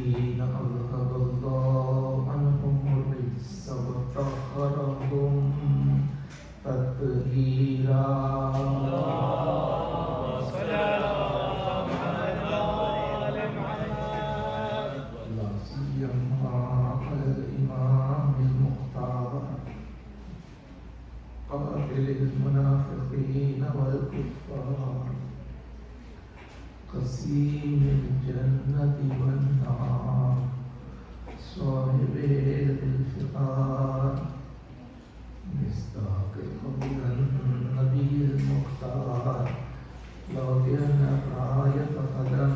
الذين أذهب الله عنهم الرجس وطهرهم تطهيرا لا سيما على الإمام المختار قاتل المنافقين والكفار قسيم الجنة والنار صاحب الفقار مصداق قول النبي المختار لو كان الراية غدا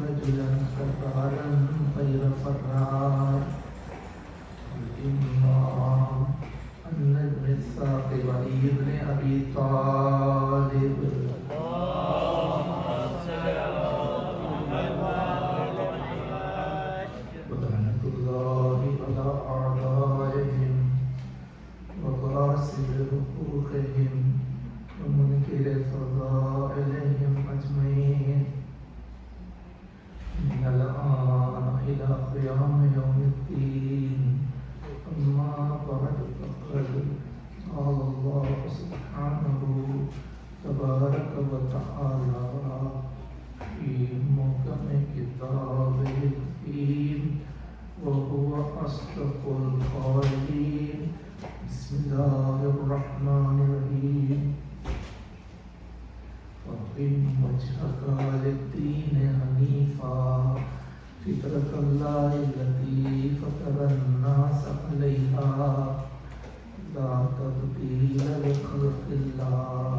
رجلا كفارا غير فرار الإمام النجم الثاقب علي بن أبي طالب ولعنة الله على أعدائهم وغاسل حقوقهم ومنكر فضائلهم أجمعين من الآن إلى قيام يوم الدين أما بعد فقد قال الله سبحانه تبارك وتعالى في محكم كتابه الكريم وهو أصدق القائلين بسم الله الرحمن الرحيم فأقم وجهك للدين حنيفا فطرة الله التي فطر الناس عليها لا تبديل لخلق الله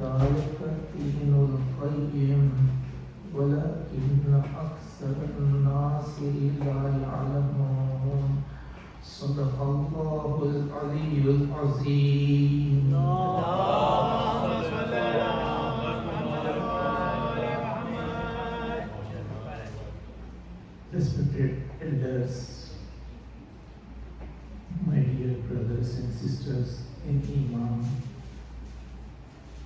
ذلك الدين القيم ولكن أكثر الناس لا يعلمون صدق الله العلي العظيم. Respected elders, my dear brothers and sisters in Iman,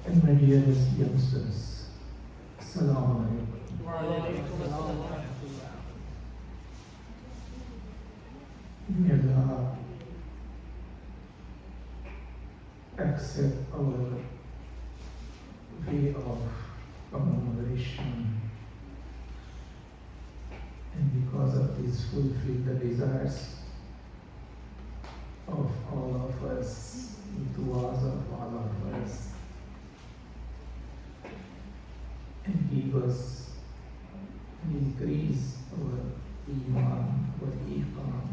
and my dearest youngsters, Assalamu alaikum. May Allah accept our way of commemoration, and because of this fulfill the desires of all of us, the du'as of all of us, and give us and increase our iman, our iqan,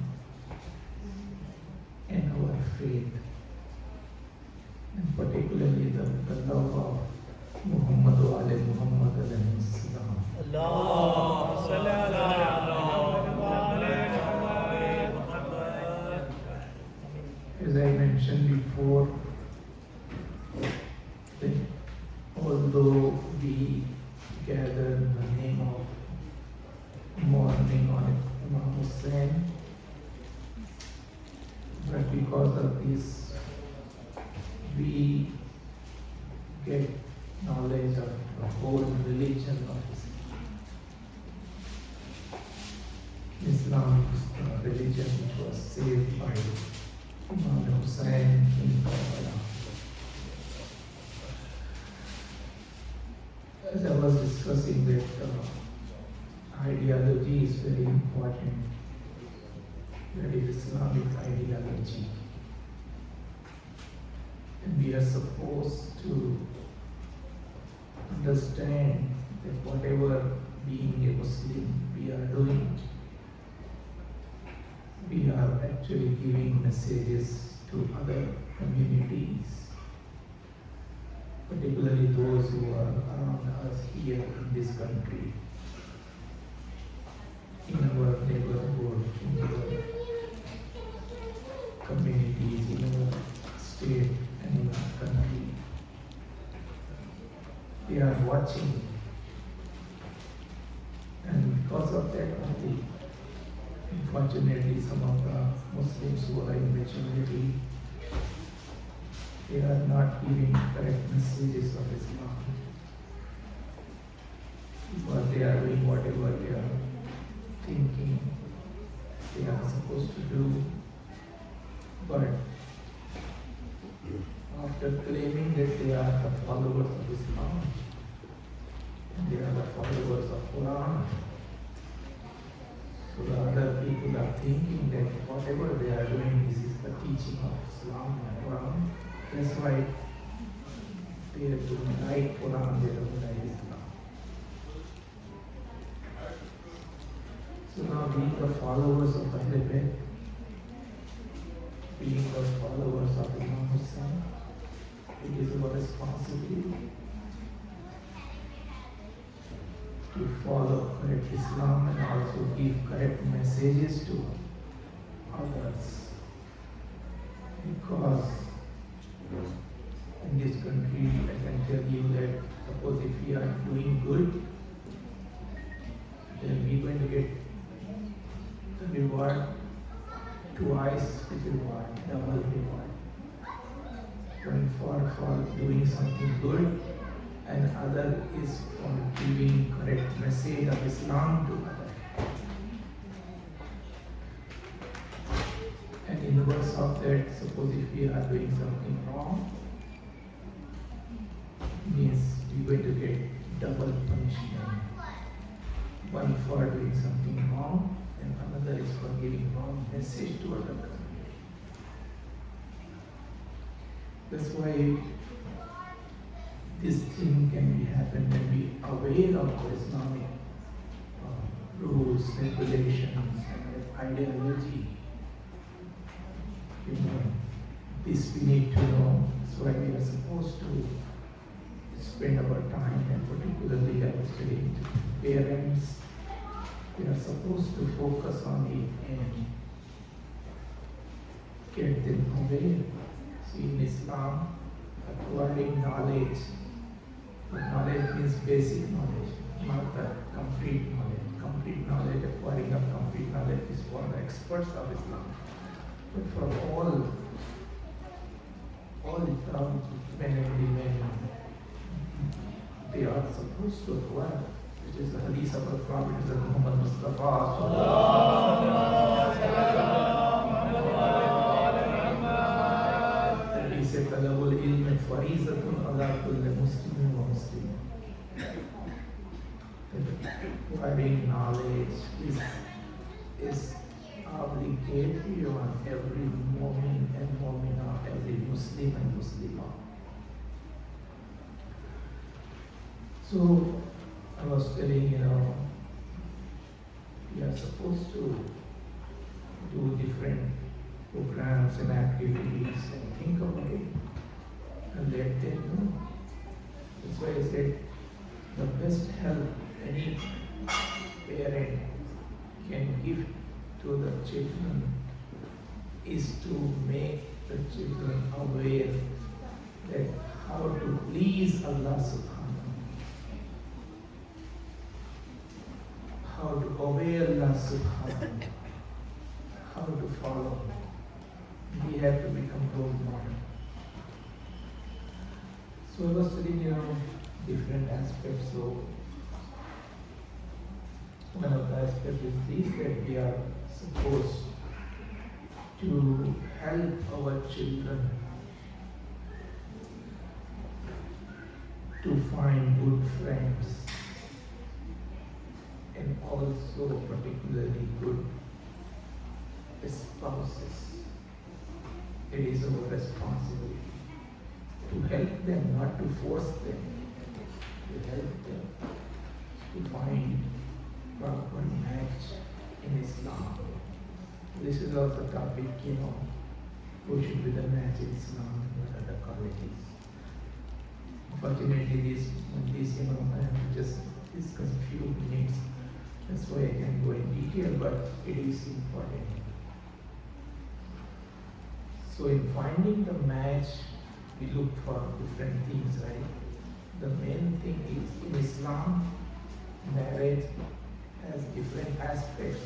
and our faith, and particularly the love of Muhammad wa ali Muhammad alayhi salam. As I mentioned before, that although we gather in the name of mourning on Imam Hussain, but because of this, we get knowledge of the whole religion of Islam, the religion which was saved by Imam Hussain in Karbala. As I was discussing that ideology is very important, that is Islamic ideology. And we are supposed to understand that whatever being a Muslim we are doing, we are actually giving messages to other communities, particularly those who are around us here in this country, in our neighborhood, in our communities, in our state and in our country. They are watching, and because of that only, unfortunately, some of the Muslims who are in majority, they are not giving correct messages of Islam, because they are doing whatever they are But after claiming that they are the followers of Islam, they are the followers of Quran, so the other people are thinking that whatever they are doing, this is the teaching of Islam and Quran. That's why they don't like Quran, they don't like Islam. So now being the followers of Ahlul Bayt, being the followers of Imam Hussain, it is our responsibility to follow correct Islam and also give correct messages to others. Because in this country, I can tell you that suppose if we are doing good, then we are going to get the reward twice the reward, double reward. One for doing something good, and other is for giving correct message of Islam to others. And inverse of that, suppose if we are doing something wrong, means we are going to get double punishment. One for doing something wrong, and another is for giving wrong message to other community. That's why this thing can be happen when we are aware of the Islamic rules, regulations, and ideology. This we need to know. That's why we are supposed to spend our time, and particularly I was telling to parents, we are supposed to focus on it and get them aware. See, in Islam, acquiring knowledge, but knowledge means basic knowledge, not the complete knowledge. Complete knowledge, acquiring of complete knowledge is for the experts of Islam. But for all Islam men and women, they are supposed to acquire, which is the hadith of the Prophet Muhammad Mustafa. He said, "Talabul ilm farizatun ala kulli muslimin wa muslimin." Acquiring knowledge is obligatory on every mu'min and mu'mina, every Muslim and Muslimah. So I was telling, we are supposed to do different programs and activities and think about it and let them know. That's why I said the best help any parent can give to the children is to make the children aware that how to please Allah subhanahu, how to obey Allah subhanahu, how to follow. We have to become role model. So I was studying, different aspects. So one of the aspects is this, that we are supposed to help our children to find good friends and also particularly good spouses. It is our responsibility to help them, not to force them, to help them to find proper match in Islam. This is also a topic, who should be the match in Islam and what are the qualities. Unfortunately, I have to just discuss a few minutes. That's why I can go in detail, but it is important. So in finding the match, we look for different things, right? The main thing is in Islam, marriage has different aspects.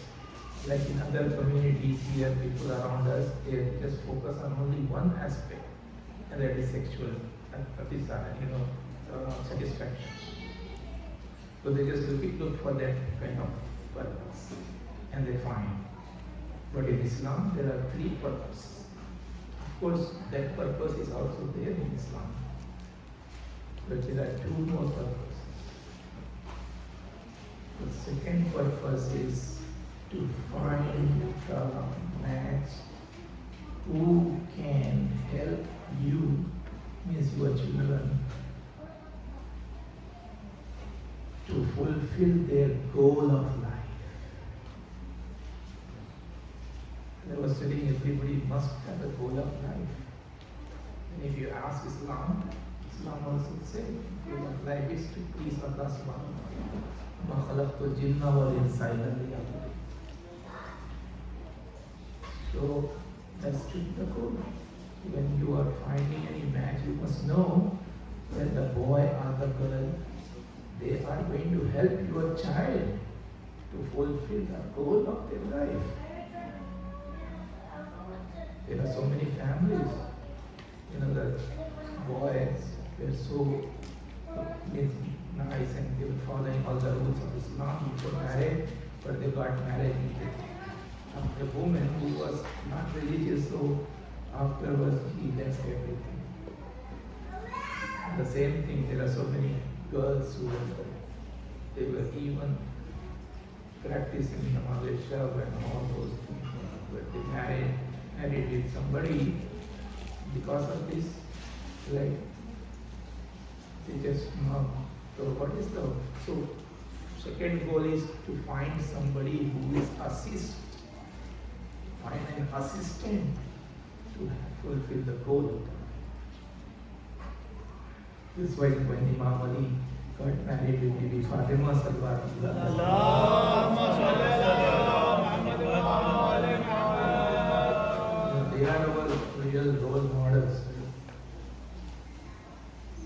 Like in other communities here, people around us, they just focus on only one aspect, and that is sexual satisfaction. So they just look for that kind of purpose, and they find. But in Islam, there are three purposes. course, that purpose is also there in Islam. But there are two more purposes. The second purpose is to find a match who can help you, means your children, to fulfill their goal of life. And I was telling everybody must have a goal of life. And if you ask Islam also says goal of life is to please Allah subhanahu wa ta'ala. مَا خَلَقْتُ الْجِنَّ وَالْإِنسَ إِلَّا لِيَعْبُدُونِ. So that's the goal. When you are finding any match, you must know that the boy or the girl, they are going to help your child to fulfill the goal of their life. There are so many families, the boys were so nice and they were following all the rules of Islam before marriage, but they got married with a woman who was not religious, so afterwards he left everything. The same thing, there are so many girls who they were even practicing Namaz Shab and all those things, but they married with somebody because of this, like they just know. So what is so second goal is to find somebody who is find an assistant to fulfill the goal of the life. This is why when Imam Ali got married with Bibi Fatima sallallahu alaihi wasallam, they are our real role models.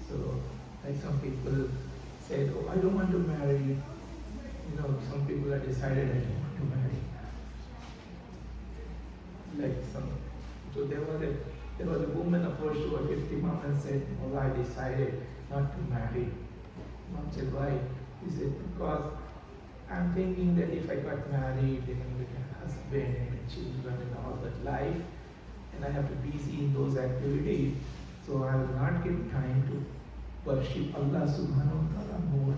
So, like some people said, oh, I don't want to marry. Some people have decided I don't want to marry. So there was a woman approached to a 50 Imam and said, oh, I decided not to marry. Imam said, why? He said, because I'm thinking that if I got married, then with a husband and children and all that life, and I have to be busy in those activities, so I will not get time to worship Allah subhanahu wa ta'ala more.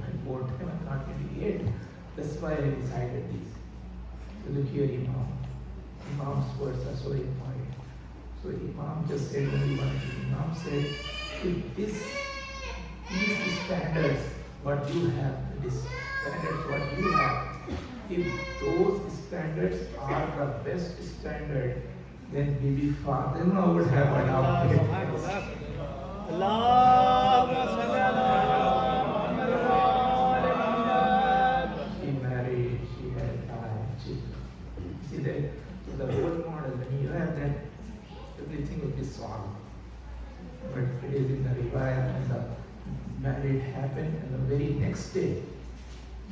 And more time I'm not going to get. That's why I decided this. So look here, Imam's words are so important. So Imam just said only one thing. Imam said, if these standards, what you have, these standards what you have, if those standards are the best standard, then Bibi Fatima would have adopted us. She married, she had 5 children. See the role model, when you have that, everything will be solved. But it is in the riwayah and the marriage happened and the very next day,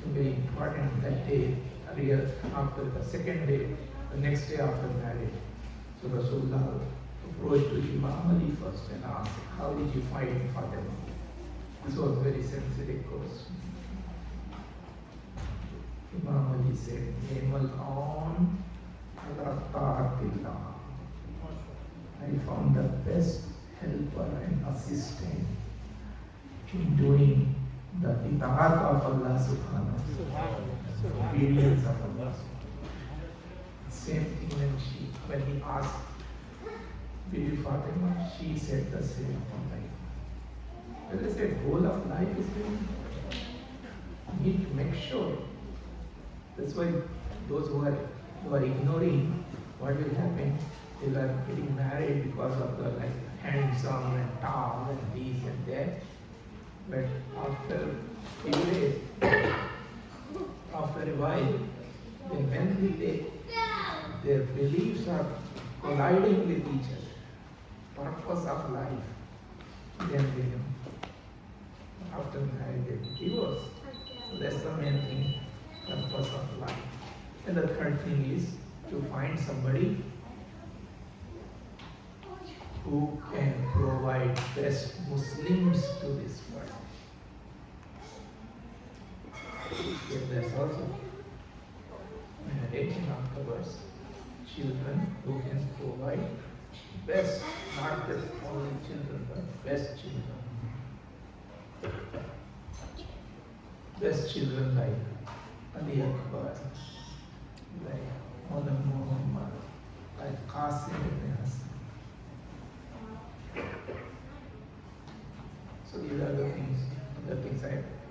very important that day, after the second day, the next day after marriage. So Rasulullah approached to Imam Ali first and asked, how did you find Fatima? This was a very sensitive question. Imam Ali said, Ni'mal aun ala ta'atillah. I found the best helper and assistant in doing the ita'at of Allah subhanahu wa ta'ala, obedience of Allah. Same thing when he asked Bibi Fatima, she said the same thing. As I said, goal of life is very important. You need to make sure. That's why those who are ignoring what will happen, they are getting married because of the handsome and tall and this and that. But after a few days, after a while, then their beliefs are colliding with each other. Purpose of life. Then after marriage, they divorce. So that's the main thing, purpose of life. And the third thing is to find somebody who can provide best Muslims to this world. Yes, that's also marriage and afterwards children who can provide best, not just only children, but best children. Best children like Ali Akbar, like Mawlana Muhammad, like Qasim ibn Hassan. So these are the things I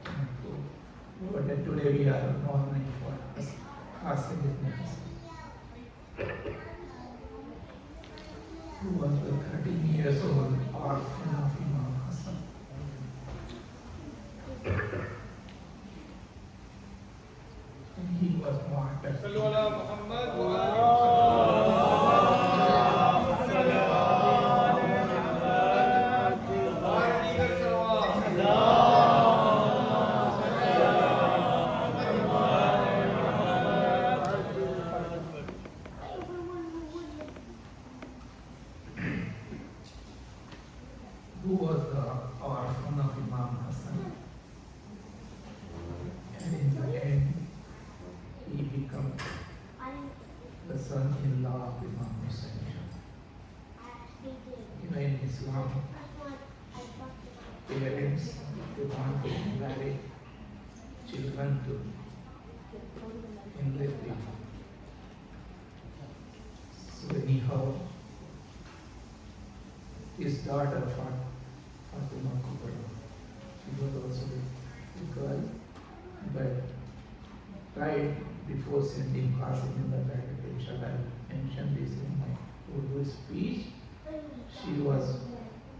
cannot do. But then today we are honoring for Qasim ibn Hassan, who was the 13 years old orphan of Imam Hassan. And he was martyred. Who was the orphan of Imam Hassan, and in the end he became the son-in-law of Imam Hussain. You know, in Islam, parents, they want to marry children to in their people. So anyhow, his daughter Fatima Kubra, she was also a girl, but right before sending Qasim in the packet, inshallah, I mentioned this in my Urdu speech, she was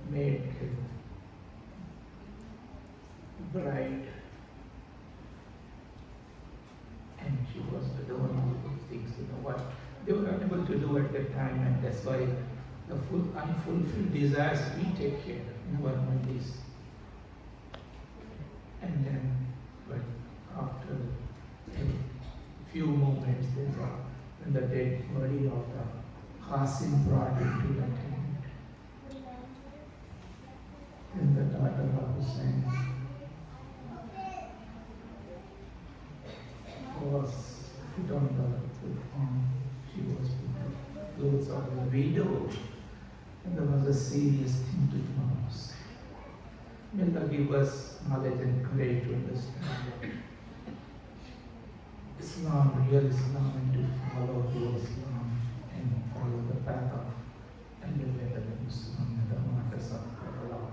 made a bride, and she was doing all those things, you know what they were unable to do at that time, and that's why the full unfulfilled desires we take care in our minds. And then, but after a few moments, when the dead body of the Qasim brought into the tent, then the daughter of Hussain was put on the she was put clothes of the widow. And there was a serious thing to pronounce. May Allah give us knowledge and courage to understand Islam, real Islam, and to follow real Islam and follow the path of elevated Islam and the martyrs of Allah.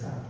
7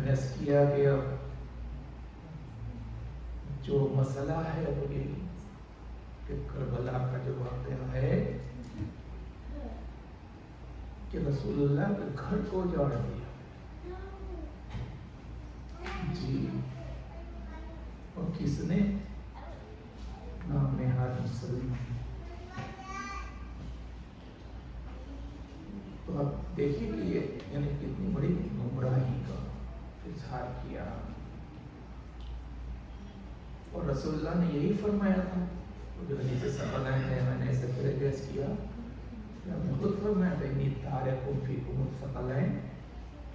میں نے عرض کیا کہ اب جو مسئلہ ہے وہ یہ کہ کربلا کا جو واقعہ ہے کہ رسول اللہ کے گھر کو جاڑ دیا جی، اور کس نے؟ نام نہاد مسلمان۔ تو اب دیکھیے کہ یہ یعنی کتنی بڑی گمراہی کا اظہار کیا، اور رسول اللہ نے یہی فرمایا تھا جو حدیث ثقلین ہے، میں نے اسے پہلے پیش کیا، آپ نے خود فرمایا تھا انی تارکم فیکم الثقلین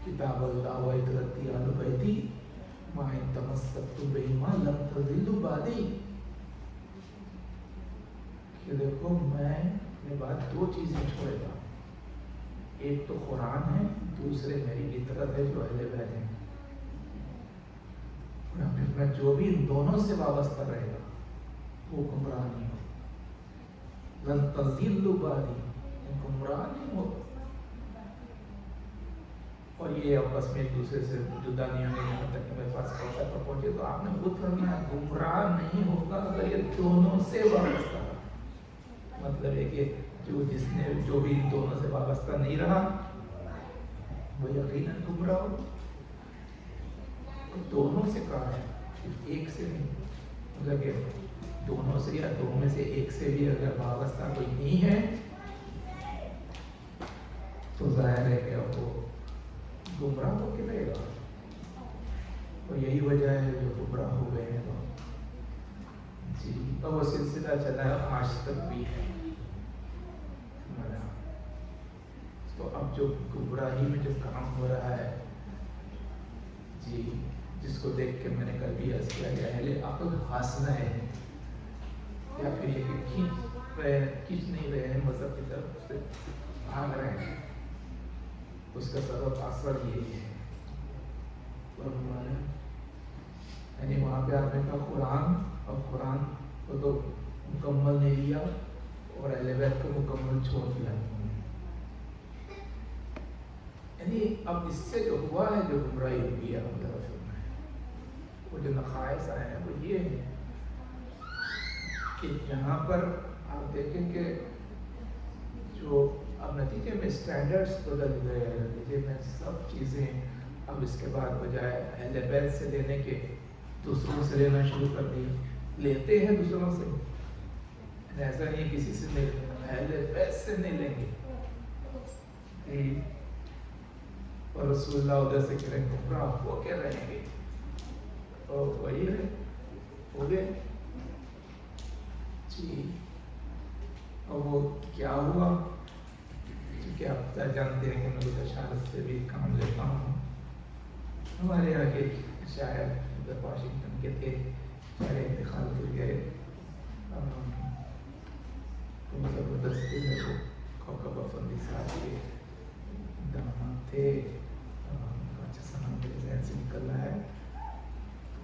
کتاب اللہ و عترتی اہل بیتی ما ان تمسکتم بہما لم تضلوا بعدی، کہ دیکھو میں اپنے بعد دو چیزیں چھوڑے گا، ایک تو قرآن ہے، دوسرے میری عترت ہے جو اہل بیت ہیں، میں جو بھی ان دونوں سے وابستہ رہے گا وہ گمراہ نہیں ہو، لن تضلوا بعدی، گمراہ نہیں ہو، اور یہ آپس میں ایک دوسرے سے جدا نہیں ہونے یہاں تک کہ میرے پاس کوثر پر پہنچے، تو آپ نے خود فرمایا گمراہ نہیں ہوگا اگر یہ دونوں سے وابستہ رہا، مطلب ہے کہ جو بھی ان دونوں سے وابستہ نہیں رہا وہ یقیناً گمراہ ہو، دونوں سے کہا ہے ایک سے نہیں، مطلب کہ دونوں سے یا دو میں سے ایک سے بھی اگر وابستہ کوئی نہیں ہے تو ظاہر ہے کہ وہ گمراہ ہو کے رہے گا، اور یہی وجہ ہے جو گمراہ ہو گئے ہیں جی، اور وہ سلسلہ چلا ہے آج تک بھی ہے ہمارا۔ تو اب جو گمراہی میں جو کام ہو رہا ہے جی، جس کو دیکھ کے میں نے کل بھی عرض کیا کہ اہل عقل ہنس رہے ہیں یا پھر یہ کہ کھینچ نہیں رہے ہیں مذہب کی طرف سے بھاگ رہے ہیں، اس کا سبب اثر یہی ہے، یعنی وہاں پہ آپ نے کہا قرآن، اور قرآن کو تو مکمل نہیں لیا اور اہل بیت کو مکمل چھوڑ دیا، یعنی اب اس سے جو ہوا ہے جو گمراہی ہوئی ہے ہم طرف وہ جو نقائص آئے ہیں وہ یہ ہے کہ یہاں پر آپ دیکھیں کہ جو اب نتیجے میں اسٹینڈرڈز بدل گئے، نتیجے میں سب چیزیں اب اس کے بعد بجائے اہل بیت سے لینے کے دوسروں سے لینا شروع کر دیا، لیتے ہیں دوسروں سے، ایسا نہیں کسی سے نہیں، اہل بیت سے نہیں لیں گے، اور رسول اللہ ادھر سے کہہ رہے ہیں گمراہ ہو کے رہیں گے، اور وہی ہے ہو گئے جی۔ اور وہ کیا ہوا کہ آپ جانتے ہیں کہ میں بشارت سے بھی کام لیتا ہوں، ہمارے یہاں کے شاعر واشنگٹن کے تھے، شاعر انتقال کر گئے، زبردستی میں وہ کوکب افندی صاحب کے داماد تھے، اچھا سنا میرے ذہن سے نکل رہا ہے،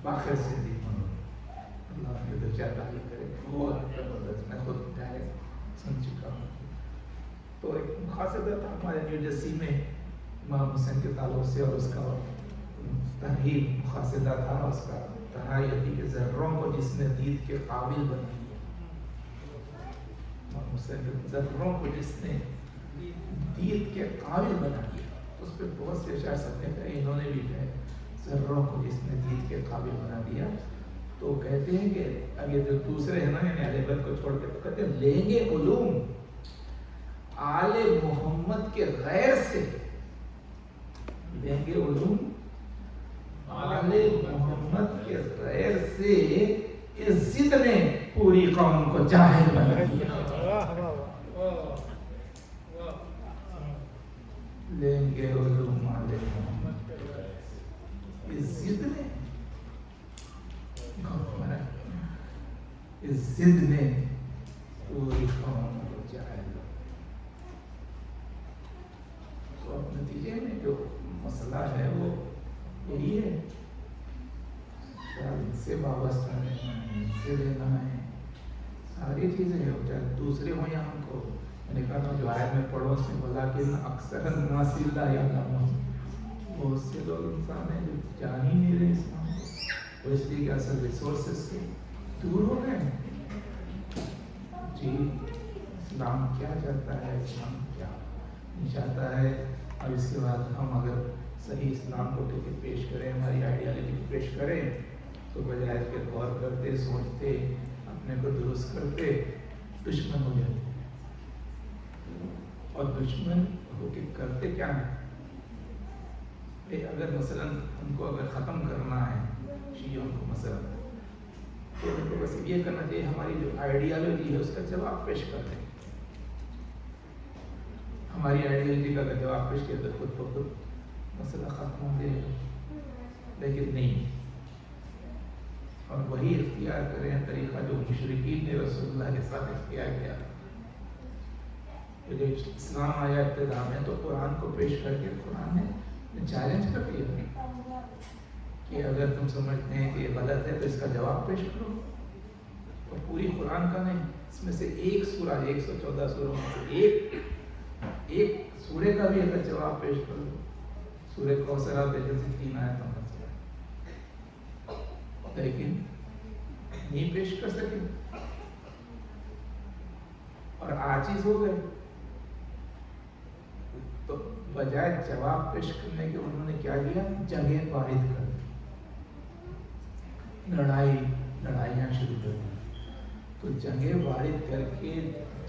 باخر صدیق اللہ نے دو چار تعلیم کرے، بہت زبردست، میں خود ڈائریکٹ سن چکا ہوں۔ تو ایک مخاصدہ تھا ہمارے نیو جرسی میں امام حسین کے تعلق سے، اور اس کا تحریر مخاصدہ تھا، اس کا تنہائی تھی کہ ذروں کو جس نے دید کے قابل بنا دیا، امام حسین کے ذروں کو جس نے دید کے قابل بنا دیا، اس پہ بہت سے اشعار سکتے ہیں، انہوں نے بھی کہے ذروں کو جس نے دید کے قابل بنا دیا، تو کہتے ہیں کہ اب یہ جو دوسرے ہیں نا یعنی اہل بیت کو چھوڑ کے، تو کہتے ہیں لیں گے علوم آل محمد کے غیر سے، لیں گے علوم آل محمد کے غیر سے، اس ضد نے پوری قوم کو جاہل بنا دیا، لیں گے علوم آل محمد کے غیر سے، اس ضد نے، اس ضد نے پوری قوم کو جاہل، تو اب نتیجے میں جو مسئلہ ہے وہ یہی ہے، ان سے وابستہ رہنا ہے، ان سے لینا ہے، ساری چیزیں ہیں، چاہے دوسرے ہوں یا ہم کو، میں نے کہا جو آیت میں پڑھو اس میں بولا کہ اکثر الناس لا یعلمون، بہت سے لوگ انسان ہیں جو جان ہی نہیں رہے اسلام کو، وہ اس لیے کہ اصل ریسورسز سے دور ہو گئے ہیں۔ جی اسلام کیا چاہتا ہے، اسلام کیا نہیں چاہتا ہے، اور اس کے بعد ہم اگر صحیح اسلام کو ٹکٹ پیش کریں، ہماری آئیڈیالوجی کو پیش کریں، تو بجائے اس کے غور کرتے، سوچتے، اپنے کو درست کرتے، دشمن ہو جاتے۔ اور دشمن ہو کے کرتے کیا ہے؟ اگر مثلا ان کو اگر ختم کرنا ہے، شیعوں کو مثلا، تو ان کو بس یہ کرنا چاہیے ہماری جو آئیڈیالوجی ہے اس کا جواب پیش کر دیں۔ ہماری آئیڈیالوجی کا اگر جواب پیش کیا تو خود بخود مسئلہ ختم ہو جائے گا، لیکن نہیں۔ اور وہی اختیار کریں طریقہ جو مشرکین نے رسول اللہ کے ساتھ اختیار کیا۔ جب اسلام آیا ابتدا میں تو قرآن کو پیش کر کے قرآن نے چیلنج کر دیا کہ اگر تم سمجھتے ہیں کہ یہ غلط ہے تو اس کا جواب پیش کرو۔ اور پوری قرآن کا نہیں، اس میں سے ایک سورہ 114 سوروں میں سے ایک سورے کا بھی اگر جواب پیش کرو، سورہ کوثر پہ جیسے 3 آیتوں کا سورہ، لیکن نہیں پیش کر سکے اور عاجز ہو گئے۔ تو بجائے جواب پیش کرنے کے انہوں نے کیا کیا؟ جنگیں وارد کر دی، لڑائیاں شروع کر دی۔ تو جنگیں وارد کر کے،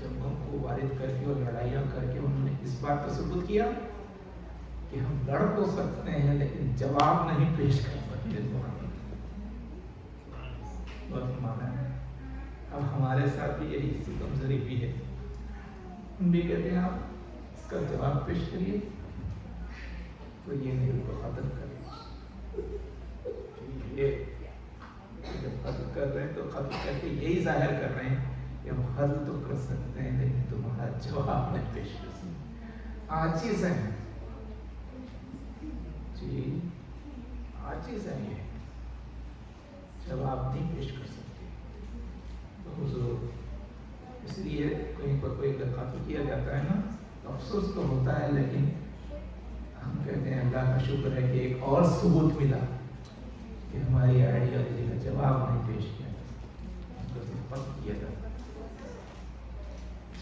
جنگوں کو وارد کر کے اور لڑائیاں کر کے انہوں نے اس بات کا ثبوت کیا کہ ہم لڑ تو سکتے ہیں لیکن جواب نہیں پیش کر سکتے۔ بہت مانا ہے۔ اب ہمارے ساتھ بھی یہی سی کمزوری بھی ہے، ہم بھی کہتے ہیں آپ اس کا جواب پیش کریے، تو یہ نہیں کو ختم کرے۔ یہ جب ختم کر رہے ہیں تو ختم کر کے یہی ظاہر کر رہے ہیں کہ ہم ختم تو کر سکتے ہیں لیکن تمہارا جواب نہیں پیش کر سکتے۔ عاجز ہیں جی، عاجز ہیں، یہ جواب نہیں پیش کر سکتے۔ تو حضور اس لیے کہیں پر کوئی اگر قتل کیا جاتا ہے نا تو افسوس تو ہوتا ہے، لیکن ہم کہتے ہیں اللہ کا شکر ہے کہ ایک اور ثبوت ملا کہ ہماری آئیڈیالوجی کا جواب نہیں پیش کیا کیا جاتا۔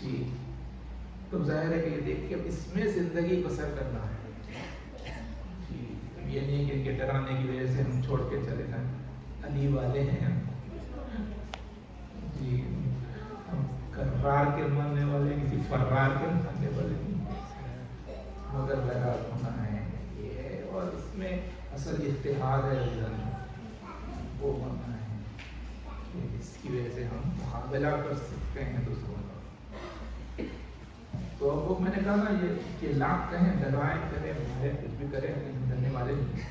جی تو ظاہر ہے کہ یہ دیکھ کے اس میں زندگی بسر کرنا ہے۔ جی یہ نہیں کہ ان کے ڈرانے کی وجہ سے ہم چھوڑ کے چلے جائیں، علی والے ہیں ہم، جی ہم کرار کے ماننے والے کسی فرار کے ماننے والے نہیں، مگر لگا ہونا ہے یہ ہے۔ اور اس میں اصل اتحاد ہے، وہ ہونا ہے کہ اس کی وجہ سے ہم مقابلہ کر سکتے ہیں دوسروں کا۔ تو وہ میں نے کہا نا یہ لاکھ کہیں ڈرائیں کریں مارے کچھ بھی کریں لیکن ڈرنے والے نہیں۔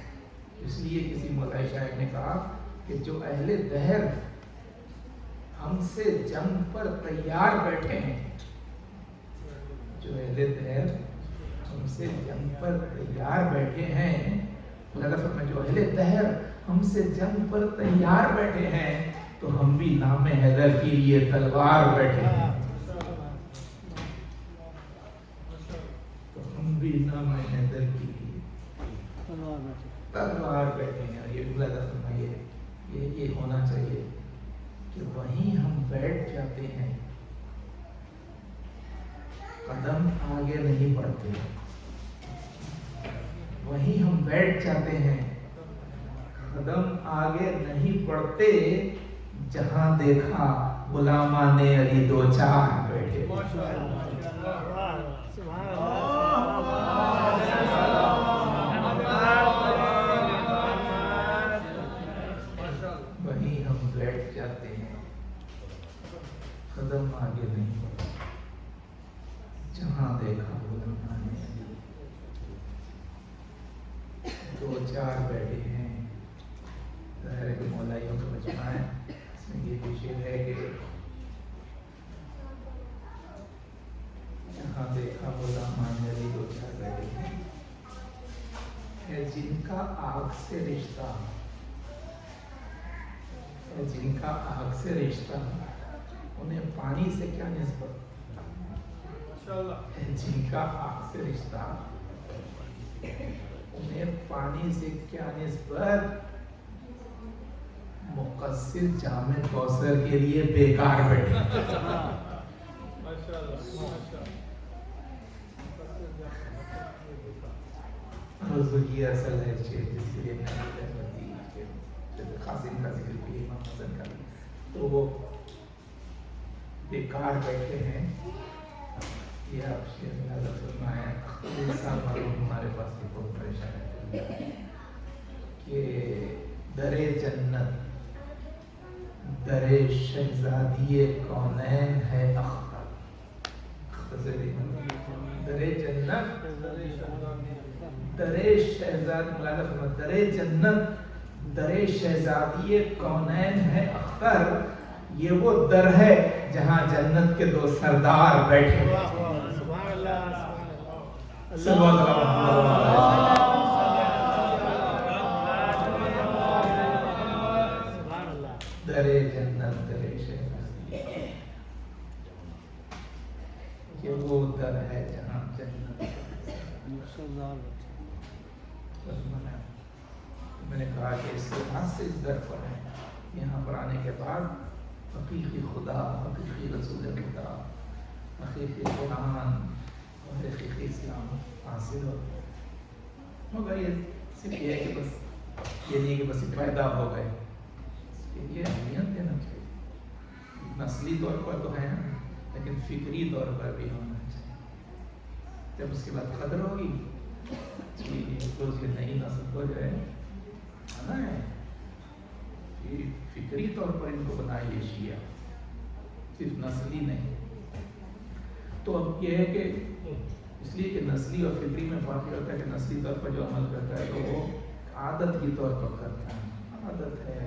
اس لیے کسی مولائی شاعر نے کہا کہ جو اہل دہر ہم سے جنگ پر تیار بیٹھے ہیں، جو اہل دہر ہم سے جنگ پر تیار بیٹھے ہیں، لفظ میں جو اہل دہر ہم سے جنگ پر تیار بیٹھے ہیں تو ہم بھی نام حیدر کے لیے تلوار بیٹھے ہیں، تو ہم بھی نام حیدر کے لیے تلوار بیٹھے ہیں۔ اور یہ ملاحظہ فرمائیے، یہ ہونا چاہیے کہ وہیں ہم بیٹھ جاتے ہیں، قدم آگے نہیں بڑھتے، وہیں ہم بیٹھ جاتے ہیں، قدم آگے نہیں بڑھتے، جہاں دیکھا غلامان نے علی 2-4 بیٹھے۔ وہیں ہم بیٹھ جاتے ہیں، قدم آگے نہیں بڑھتے، جہاں دیکھا غلامان نے علی 2-4 بیٹھے ہیں۔ ظاہر ہے کہ مولائیوں کا مجمع ہے، اس میں یہ بھی شعر ہے کہ جہاں دیکھا غلامان نے علی 2-4 بیٹھے ہیں، ہے جن کا آگ سے رشتہ، ہے جن کا آگ سے رشتہ، انہیں پانی سے کیا نسبت، ہے جن کا آگ سے رشتہ انہیں پانی سے کیا نسبت؟ مقصر جامع کوثر کے لیے بیکار بیٹھے. یہ اصل ہے جس کے لیے قاسم کا ذکر بھی امام حسن کا بھی. تو وہ بیکار بیٹھے ہیں. یہ آپ شیخ اندازہ فرمائیں انسان معلوم ہمارے پاس بھی بہت پریشان ہے کہ در جنت در شہزادی کونین ہے اختر. در جنت در شہزاد در جنت در شہزادی کونین ہے اختر. یہ وہ در ہے جہاں جنت کے دو سردار بیٹھے ہیں. در جنت در شہزادی یہ وہ در ہے جہاں جنت. میں نے کہا کہ اس کے ہاتھ سے اس در پر ہے. یہاں پر آنے کے بعد حقیقی خدا، حقیقی رسول خدا، حقیقی قرآن اور حقیقی اسلام حاصل ہوتا ہے. مگر یہ صرف یہ ہے کہ بس یہ نہیں کہ بس پیدا ہو گئے. اس کے لیے اہمیت دینا چاہیے. نسلی طور پر تو ہے لیکن فکری طور پر بھی ہونا چاہیے. جب اس کے بعد قدر ہوگی تو اس کی نئی نسل کو جو ہے آنا ہے. فکری طور پر ان کو بنائیے شیعہ، صرف نسلی نہیں. تو اب یہ ہے کہ اس لیے کہ نسلی اور فکری میں فرق ہوتا ہے کہ نسلی طور پر جو عمل کرتا ہے تو وہ عادت کی طور پر کرتا ہے. عادت ہے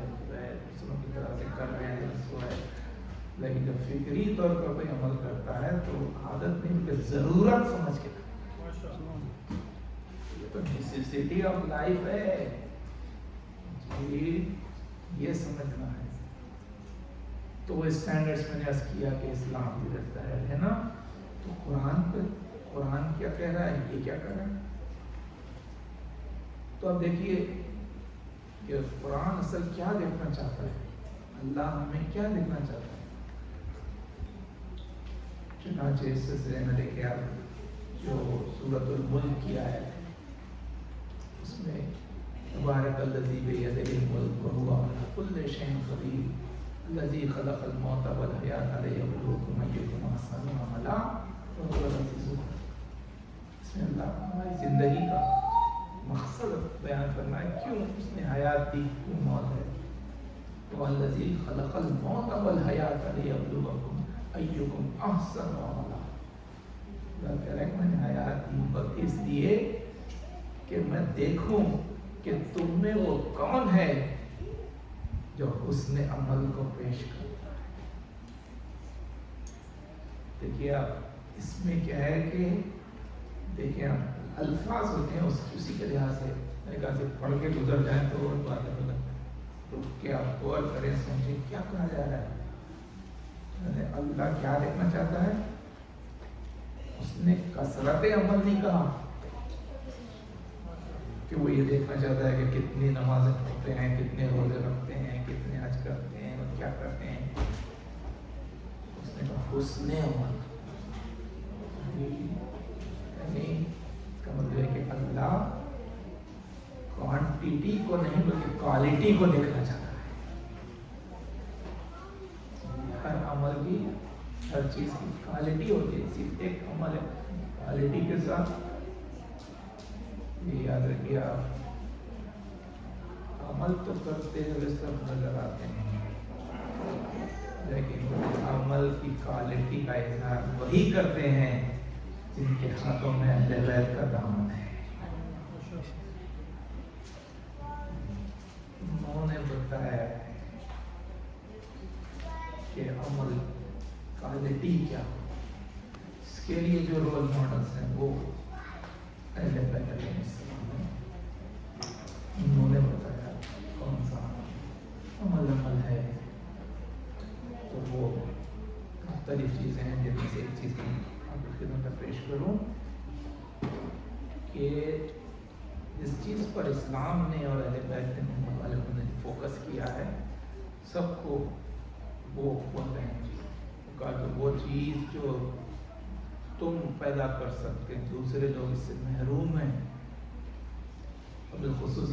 دوسروں کی طرح سے کر رہے ہیں اس کو ہے. لیکن جب فکری طور پر کوئی عمل کرتا ہے تو عادت نہیں بلکہ ضرورت سمجھ کے یہ تو نیسیسٹی آف لائف ہے. یہ سمجھنا ہے. تو وہ اسٹینڈرڈس میں نے عرض کیا کہ اسلام بھی رہتا ہے نا. تو قرآن کیا کہہ رہا ہے، یہ کیا کہہ رہا ہے. تو اب دیکھیے کہ قرآن اصل کیا دیکھنا چاہتا ہے، اللہ ہمیں کیا دیکھنا چاہتا ہے. چنانچہ اس سلسلے میں دیکھیں آپ جو سورۃ الملک کی آیت ہے اس میں تبارک الذی بیدہ الملک وہو علی کل شیء قدیر الذی خلق الموت والحیاۃ لیبلوکم ایکم احسن عملا وہو العزیز الحکیم. اس میں اللہ ہماری زندگی کا مقصد بیان کرنا ہے، کیوں اس نے حیات دی، کیوں موت ہے. والذی خلق الموت والحیاۃ لیبلوکم ایکم احسن عملا. اللہ کہہ رہا ہے کہ میں نے حیات دی وقت اس لیے کہ میں دیکھوں کہ تم میں وہ کون ہے جو حسن عمل کو پیش کرتا ہے. دیکھیے آپ اس میں کیا ہے کہ دیکھیں آپ الفاظ ہوتے ہیں اسی کے لحاظ سے میں کہا سے پڑھ کے گزر جائیں تو اور بات ہے. تو کیا آپ غور کریں، سمجھیں کیا کہا جا رہا ہے. اللہ کیا دیکھنا چاہتا ہے. اس نے کثرت عمل نہیں کہا کہ وہ یہ دیکھنا چاہتا ہے کہ کتنی نمازیں پڑھتے ہیں، کتنے روزے رکھتے ہیں، کتنے حج کرتے ہیں اور کیا کرتے ہیں. اس نے کہا حسن عمل. یعنی اس کا مطلب ہے کہ اللہ کوانٹیٹی کو نہیں بلکہ کوالٹی کو دیکھنا چاہتا ہے. ہر عمل کی، ہر چیز کی کوالٹی ہوتی ہے. صرف ایک عمل ہے کوالٹی کے ساتھ. یہ یاد رکھیے آپ عمل تو کرتے ہوئے سب نظر آتے ہیں لیکن عمل کی کوالٹی کا اظہار وہی کرتے ہیں جن کے ہاتھوں میں اہل بیت کا دامن ہے. انہوں نے بتایا کہ عمل کوالٹی کیا ہو. اس کے لیے جو رول ماڈلز ہیں وہ اہل بیت علیہ السلام ہیں. انہوں نے بتایا کون سا عمل ہے. تو وہ مختلف چیزیں ہیں جن میں سے ایک چیز آپ کی خدمت میں پیش کروں کہ جس چیز پر اسلام نے اور اہل بیت والوں نے فوکس کیا ہے سب کو وہ بولتے ہیں کہ وہ چیز جو تم پیدا کر سکتے ہیں دوسرے لوگ اس سے محروم ہیں، بالخصوص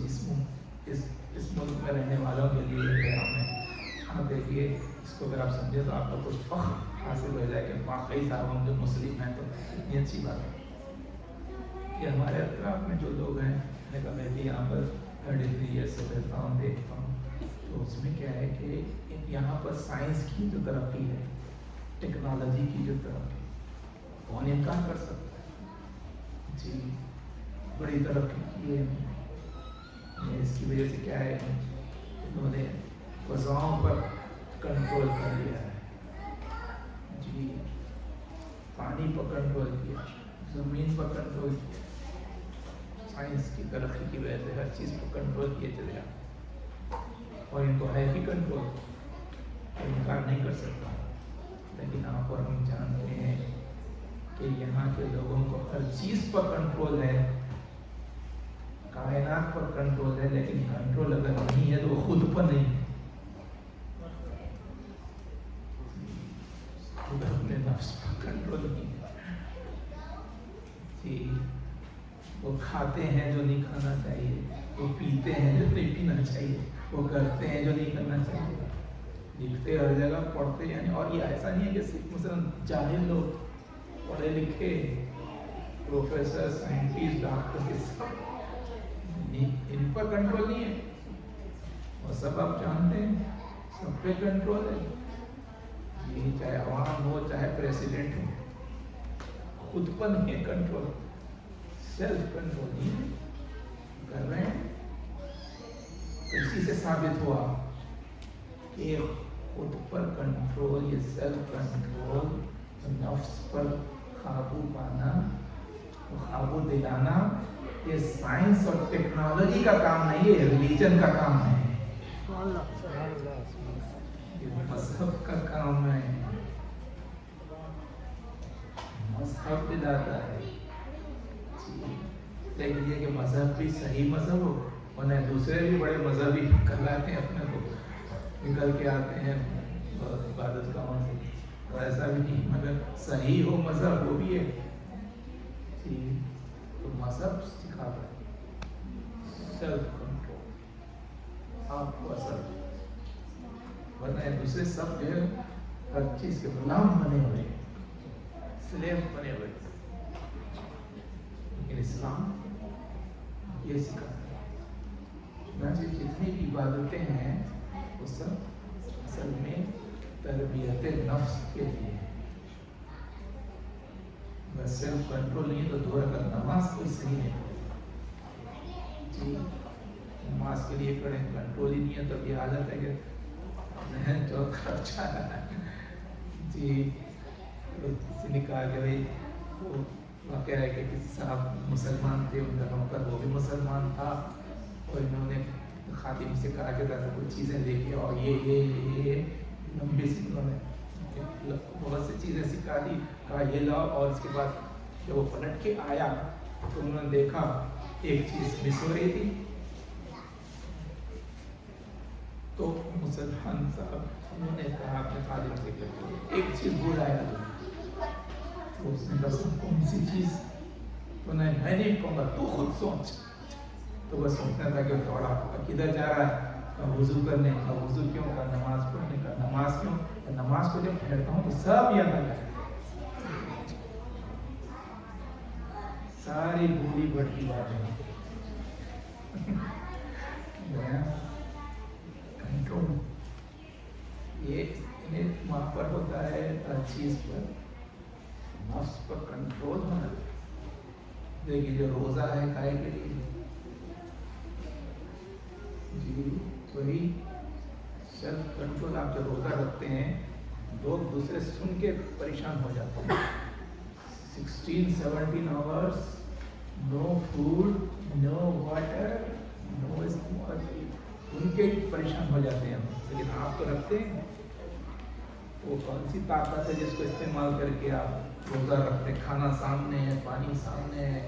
اس ملک میں رہنے والوں کے لیے پیغام ہے۔ آپ دیکھیے اس کو اگر آپ سمجھیں تو آپ کو کچھ فخر حاصل ہو جائے کہ واقعی صاحب ہم جو مسلم ہیں تو اتنی اچھی بات ہے کہ ہمارے اطراف میں جو لوگ ہیں، میں کہا میں بھی یہاں پر 33 ایئرس سے رہتا ہوں، دیکھتا ہوں، تو اس میں کیا ہے کہ یہاں پر سائنس کی جو ترقی ہے، ٹیکنالوجی کی جو ترقی، کون انکار کر سکتا ہے؟ جی بڑی ترقی کی ہے۔ اس کی وجہ سے کیا ہے، انہوں نے فضاؤں پر کنٹرول کر لیا ہے، جی پانی پر کنٹرول کیا، زمین پر کنٹرول کیا، سائنس کی ترقی کی وجہ سے ہر چیز پر کنٹرول کیے چلے جاتے، اور ان کو ہے بھی کنٹرول، انکار نہیں کر سکتا۔ لیکن یہاں پر ہم جانتے ہیں کہ یہاں کے لوگوں کو ہر چیز پر کنٹرول ہے، کائنات پر کنٹرول ہے، لیکن کنٹرول اگر نہیں ہے تو وہ خود پر نہیں ہے، خود اپنے نفس پر کنٹرول نہیں ہے۔ جی وہ کھاتے ہیں جو نہیں کھانا چاہیے، وہ پیتے ہیں جو نہیں پینا چاہیے، وہ کرتے ہیں جو نہیں کرنا چاہیے، لکھتے ہر جگہ، پڑھتے یعنی، اور یہ ایسا نہیں ہے کہ صرف مثلاً جاہل لوگ، پڑھے لکھے پروفیسر، سائنٹسٹ، ڈاکٹر کے سب ان پر کنٹرول نہیں ہے، اور سب آپ جانتے ہیں سب پہ کنٹرول ہے، یہ چاہے عوام ہو چاہے پریسیڈنٹ ہو، خود پر نہیں ہے کنٹرول، سیلف کنٹرول نہیں کر رہے ہیں۔ اسی سے ثابت ہوا کہ خود پر کنٹرول، یہ سیلف کنٹرول، نفس پر قابو پانا، قابو دلانا، یہ سائنس اور ٹیکنالوجی کا کام نہیں ہے، ریلیجن کا کام ہے، یہ مذہب کا کام ہے، مذہب دلاتا ہے۔ لیکن یہ کہ مذہب بھی صحیح مذہب ہو، ورنہ دوسرے بھی بڑے مذہبی کہلاتے ہیں، اپنے کو نکل کے آتے ہیں عبادت گاہوں سے، اور ایسا بھی نہیں، مگر صحیح ہو مذہب وہ بھی ہے، تو مذہب سکھاتا ہے سیلف کنٹرول، آپ کو اثر، ورنہ دوسرے سب جو ہے ہر چیز کے غلام بنے ہوئے، سلیو بنے ہوئے، لیکن اسلام یہ سکھاتا ہے، جتنی بھی عبادتیں ہیں وہ سب اصل میں تربیت نفس کے لیے، اگر سیلف کنٹرول نہیں تو دو رکعت نماز کوئی صحیح نہیں پڑے، جی نماز کے لیے پڑھیں، کنٹرول ہی نہیں ہے تو یہ حالت ہے کہ ذہن جو خرچہ ہے، جی کسی نے کہا کہ بھائی وہ واقعہ ہے کہ کسی صاحب مسلمان تھے، ان کا نوکر وہ بھی مسلمان تھا، اور انہوں نے خادم سے کہا کہ ذرا کچھ چیزیں لے کے، اور یہ لمبی سی انہوں نے بہت سی چیزیں سکھا دی، کہا یہ لاؤ، اور اس کے بعد جب وہ پلٹ کے آیا تو انہوں نے دیکھا ایک چیز مس ہو رہی تھی، تو مسلمان صاحب انہوں نے کہا اپنے خادم سے کہ ایک چیز بھول آیا، تو اس نے کہا کون سی چیز؟ تو میں نہیں کہوں گا، تو خود سوچ، تو وہ سوچنا تھا کہ دوڑا کدھر جا رہا ہے، وضو کرنے کا، وضو کیوں کا، نماز پڑھنے کا، نماز کیوں، نماز کو جب پڑھتا ہوں تو سب یاد آ جائے، ساری بھولی بھٹکی باتیں، کنٹرول یہ وہاں پر ہوتا ہے، ہر چیز پر نفس پر کنٹرول ہونا۔ دیکھیے جو روزہ ہے کائے کے لیے، جی وہی سیلف کنٹرول، آپ جو روزہ رکھتے ہیں لوگ دوسرے سن کے پریشان ہو جاتے ہیں، 16-17 hours نو فوڈ، نو واٹر، نو ان کے پریشان ہو جاتے ہیں، لیکن آپ تو رکھتے ہیں، وہ کون سی طاقت ہے جس کو استعمال کر کے آپ روزہ رکھتے ہیں، کھانا سامنے ہے، پانی سامنے ہے،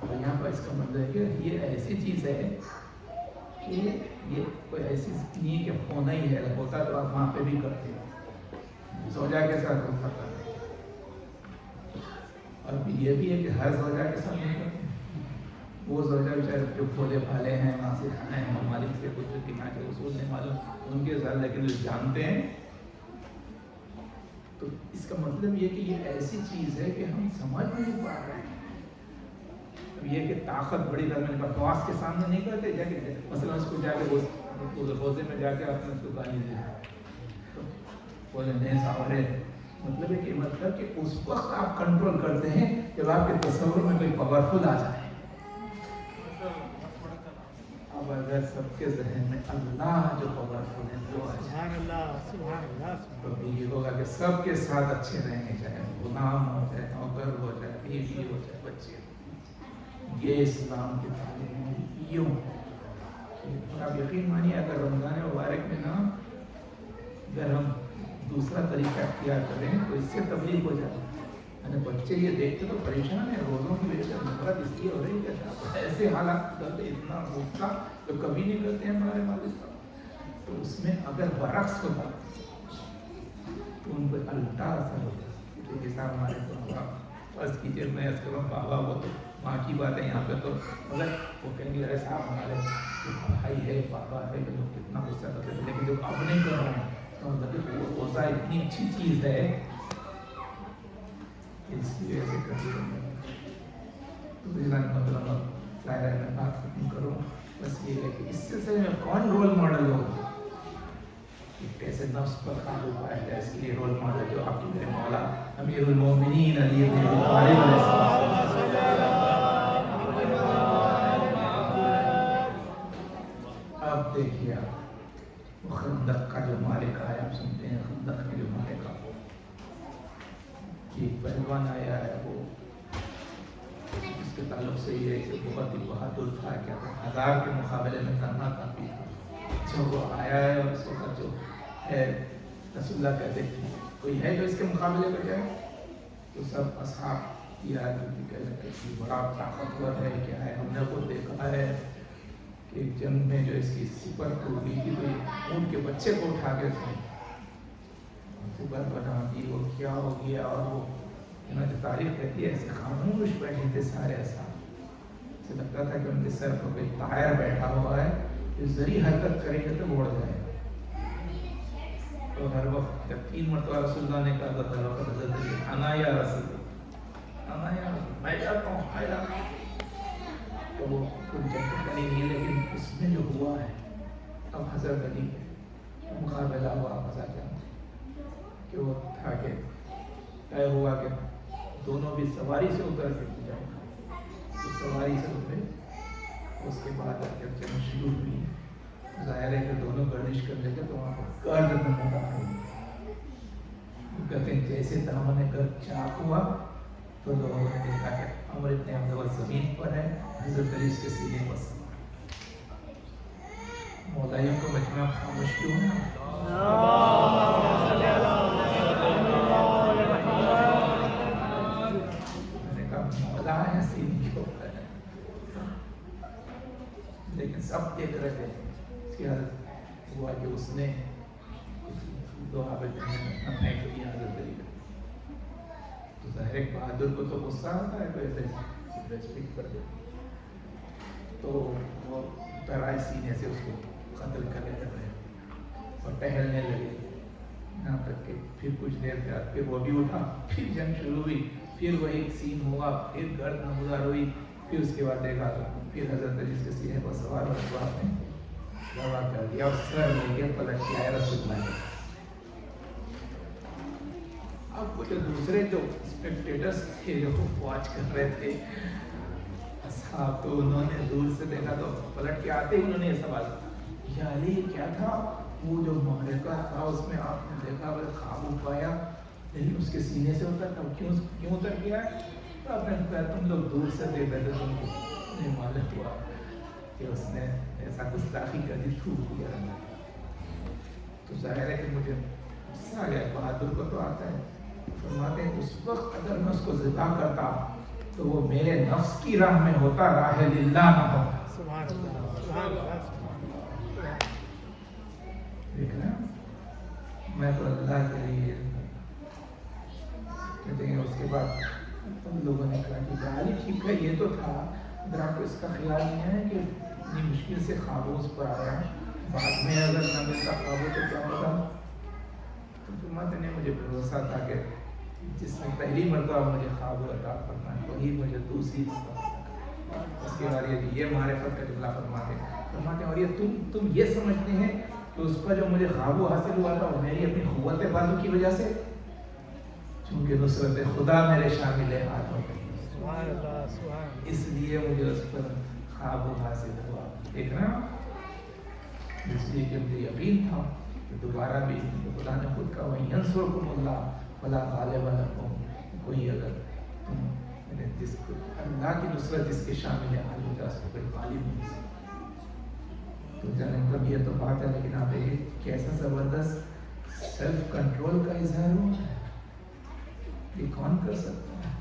اور یہاں پر اس کا مطلب ہے کہ یہ ایسی چیز ہے کہ یہ کوئی ایسی نہیں ہے کہ ہونا ہی ہے، اگر ہوتا تو آپ وہاں پہ بھی کرتے زوجہ کے ساتھ ہوتا کرتے، اور یہ بھی ہے کہ ہر زوجہ کے ساتھ نہیں کرتے۔ وہ زوجہ چاہے جو بھولے بھالے ہیں وہاں سے آئے ہیں ممالک سے، کچھ یہاں کے اصول نہیں معلوم ان کے ساتھ، لیکن جو جانتے ہیں، تو اس کا مطلب یہ کہ یہ ایسی چیز ہے کہ ہم سمجھ نہیں پا رہے ہیں۔ اب یہ کہ طاقت بڑی میں بکواس کے سامنے نہیں کرتے، جا کے مثلا اس کو جا کے روزے میں جا کے آپ نے اس کو گالی دی، بولے نہیں ساورے، مطلب ہے کہ مطلب کہ اس وقت آپ کنٹرول کرتے ہیں جب آپ کے تصور میں کوئی پاورفل آ جائے۔ اب اگر سب کے ذہن میں اللہ جو پاورفل ہے وہ آ جائے تو یہ ہوگا کہ سب کے ساتھ اچھے رہیں گے، چاہے غلام ہو جائے، نوکر ہو جائے، بیوی ہو جائے، بچے ہو۔ یہ اسلام کی تعلیم ہے۔ یوں آپ یقین مانیے اگر رمضان مبارک میں نا اگر ہم دوسرا طریقہ اختیار کریں تو اس سے تبلیغ ہو جائے۔ یعنی بچے یہ دیکھ کے تو پریشان ہیں، روزوں کی وجہ سے نفرت اس لیے ہو رہی ہے، ایسے حالات کرتے اتنا غصہ تو کبھی نہیں کرتے ہیں ہمارے والد صاحب۔ تو اس میں اگر برعکس ہوتا تو ان کو الٹا اثر ہوتا۔ جیسا ہمارے بابا فرض کیجیے، میں اس کے بعد بابا وہ تو ماں کی بات ہے، یہاں پہ تو مگر وہ کہیں گے ارے صاحب ہمارے بھائی ہے، بابا ہے، کہ لوگ کتنا غصہ کرتے تھے، لیکن جب اب نہیں کر رہے ہیں تو مطلب وہ غصہ اتنی اچھی چیز ہے اس کی وجہ سے کرتے تو مطلب ظاہر ہے میں بات ختم کروں، بس یہ ہے کہ اس سے میں کون رول ماڈل ہوگا کہ کیسے نفس پر قابو پایا جائے، اس کے لیے رول ماڈل جو آپ کے میرے مولا امیر المومنین علی بن ابی طالب علیہ السلام۔ اب دیکھیے آپ خندق کا جو مالک آیا، آپ سنتے ہیں خندق کا جو مالک آیا، ایک پہلوان آیا ہے، وہ اس کے تعلق سے یہ ہے کہ بہت ہی بہادر تھا، کیا 1000 کے مقابلے میں تنہا کافی تھا۔ جو وہ آیا ہے اور اس وقت جو ہے رسول اللہ کہتے ہیں کوئی ہے جو اس کے مقابلے کر جائے، تو سب اصحاب یہ آدمی کہتے ہیں کہ بڑا طاقتور ہے، کیا ہے، ہم نے وہ دیکھا ہے کہ ایک جنگ میں جو اس کی سپر ٹوٹ گئی تھی، کوئی اونٹ کے بچے کو اٹھا کے سپر بنا دی، وہ کیا ہو گیا، اور وہ انہوں نے تاریخ کہتی ہے ایسے خاموش بیٹھے تھے سارے اصحاب، اسے لگتا تھا کہ ان کے سر پر کوئی طائر بیٹھا ہوا ہے، جو ذری حرکت کرے گا تو اڑ جائے گا۔ تو ہر وقت جب 3 مرتبہ رسول اللہ نے کہا تو ہر وقت حضرت علی انا یا رسول اللہ، انا یا رسول اللہ، میں جاتا ہوں، میں جاتا ہوں۔ تو وہ کوئی جنگ بنی نہیں، لیکن اس میں جو ہوا ہے اب حضرت علی مقابلہ ہوا مزہ کیا کہ وہ تھا کہ طے ہوا کہ دونوں بھی سواری سے اتر کے جائیں، تو سواری سے اترے، اس کے بعد جب جنگ شروع ہوئی، ظاہر ہے کہ دونوں گردش کر لے گا تو وہاں پر گرد نمودہ ہوئی، کہتے ہیں جیسے دامن گرد چاک ہوا تو لوگوں نے دیکھا کہ عمر ابن عبداللہ زمین پر ہے، حضرت علی اس کے سینے پر سوار۔ مولائیوں کو مجمع خاموش کیوں ہے؟ میں نے کہا مولا ہے سینے کے اوپر ہے، لیکن سب دیکھ رہے تھے۔ اس کے بعد ہوا کہ اس نے دعا پہ اپنا پھینک دیا حضرت علی کا، تو ظاہر ایک بہادر کو تو غصہ آتا ہے، تو ایسے ریسپیکٹ کر دے، تو وہ ڈرائے سینے سے اس کو قتل کرنے لگے اور ٹہلنے لگے، یہاں تک کہ پھر کچھ دیر بعد پھر وہ بھی اٹھا، پھر جنگ شروع ہوئی، پھر وہی سین ہوا، پھر گرد نمودار ہوئی، پھر اس کے بعد دیکھا تو پھر حضرت علی کے سینے پر سوار اور آپ نے دعا کر دیا اور سر لے کے پلٹ کے آئے رسول اللہ۔ اب وہ جو دوسرے جو اسپیکٹیٹرز تھے جو واچ کر رہے تھے اصحاب، تو انہوں نے دور سے دیکھا تو پلٹ کے آتے ہی انہوں نے یہ سوال کیا، یا علی کیا تھا وہ جو معرکہ تھا اس میں آپ نے دیکھا وہ قابو پایا لیکن اس کے سینے سے اتر تھا، کیوں اتر گیا ہے؟ تو آپ نے کہا تم لوگ دور سے دیکھ رہے تھے، تم کو نہیں معلوم ہوا کہ اس نے ایسا گستاخی کر دی، تھوک دیا۔ تو ظاہر ہے کہ مجھے غصہ آ گیا، بہادر کو تو آتا ہے، فرماتے ہیں اس وقت اگر میں اس کو ذبح کرتا تو وہ میرے نفس کی راہ میں ہوتا، راہ للہ نہ ہوتا. سبحان اللہ، سبحان اللہ. دیکھنا میں تو اللہ کے لیے کہتے ہیں. اس کے بعد ان لوگوں نے کہا کہ جاری ٹھیک ہے یہ تو تھا، اگر آپ کو اس کا خیال نہیں ہے کہ اتنی مشکل سے خوابوں پر آیا، بعد میں اگر نہ ملتا خوابوں تو کیا ہوگا. تو فرماتے ہیں مجھے بھروسہ تھا کہ جس نے پہلی مرتبہ مجھے خواب عطا فرمایا وہی مجھے دوسری مرتبہ. اس کے بعد یہ معرفت کا جملہ فرماتے ہیں. اور یہ تم یہ سمجھتے ہیں کہ اس پر جو مجھے خواب حاصل ہوا تھا وہ میری اپنی قوت بازو کی وجہ سے، چونکہ نصرت خدا میرے شامل ہاتھ ہو گئی، اس لیے مجھے اس پر خواب حاصل ہوا. دیکھنا اس لیے کہ مجھے یقین تھا کہ دوبارہ بھی خدا نے خود کہا وَإِن يَنصُرْكُمُ اللَّهُ فَلَا غَالِبَ لَكُمْ. کوئی اگر تم جس کو اللہ کی نصرت جس کے شامل حال ہو جائے اس کو کوئی غالب نہیں سکتا. تو جناب یہ تو بات ہے، لیکن آپ دیکھیں کیسا زبردست سیلف کنٹرول کا اظہار ہوا ہے. یہ کون کر سکتا ہے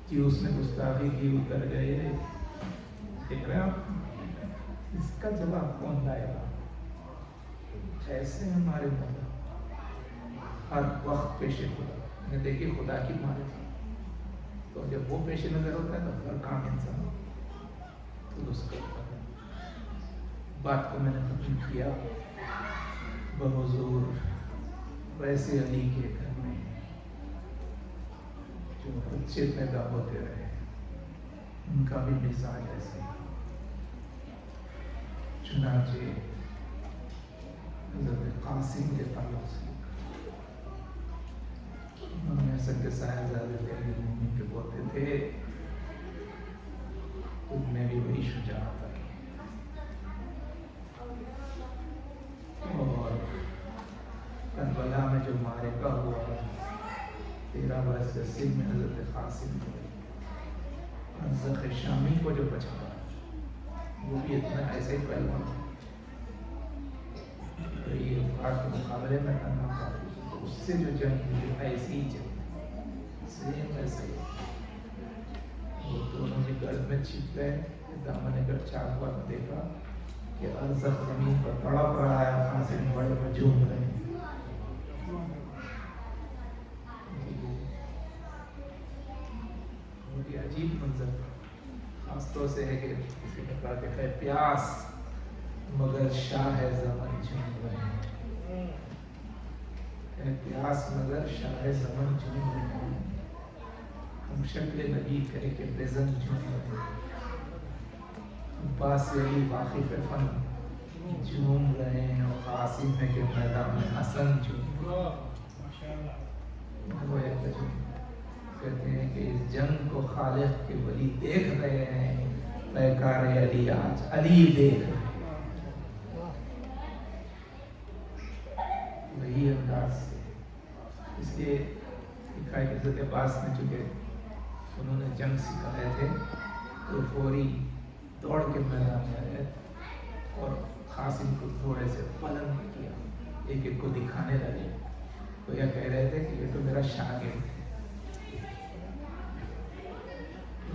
کہ اس نے گستاخی کی اتر گئے. دیکھ رہے ہیں آپ، اس کا جواب کون لائے گا. ایسے ہمارے مولا ہر وقت پیش خدا نے دیکھی خدا کی معرفت، تو جب وہ پیش نظر ہوتا ہے تو ہر کام انسان درست کرتا ہے. بات کو میں نے ختم کیا بحضور ویسے علی کے گھر میں جو بچے پیدا ہوتے رہے ان کا بھی مزاج ایسے ہی. چنانچہ حضرت قاسم کے تعلق سے انہوں نے حسن کے صاحبزادے تھے، امیر المومنین کے پوتے تھے، ان میں بھی وہی شجاعت آئی. اور کربلا میں جو معرکہ ہوا 13 برس کے سن میں حضرت قاسم کو ارزق شامی کو جو بچا وہ بھی اتنا ایسے ہی پہلوان تو یہ بات کے مقابلے میں کرنا کافی. تو اس سے جو جنگ ہوئی ایسی ہی جنگ سیم ایسے ہی وہ دونوں بھی گرد میں چھپ گئے. دامن گڑھ چاک وقت دیکھا کہ ارزق زمین پر تڑپ رہا ہے، قاسم بڑے میں جھوم رہے ہیں. بڑی عجیب منظر خاص طور سے ہے کہ کسی نے کہا کہ ہے پیاس مگر شاہ زمن جھوم رہے ہیں. ہے پیاس مگر شاہ زمن جھوم رہے ہیں. ہم شکل نبی کہے کہ بزن جھوم رہے ہیں. عباس علی واقف فن جھوم رہے ہیں، اور قاسم ہے کہ میدان میں حسن جھوم رہے ہیں. وہ ایک کہتے ہیں کہ اس جنگ کو خالق کے ولی دیکھ رہے ہیں، پیکار علی آج علی دیکھ رہے ہیں. وہی انداز سے اس لیے لکھا ہے کہ حضرت عباس نے چونکہ انہوں نے جنگ سکھائے تھے تو فوری دوڑ کے میدان میں آئے اور قاسم کو تھوڑے سے پلنگ کیا، ایک ایک کو دکھانے لگے. تو یہ کہہ رہے تھے کہ یہ تو میرا شاگرد ہے.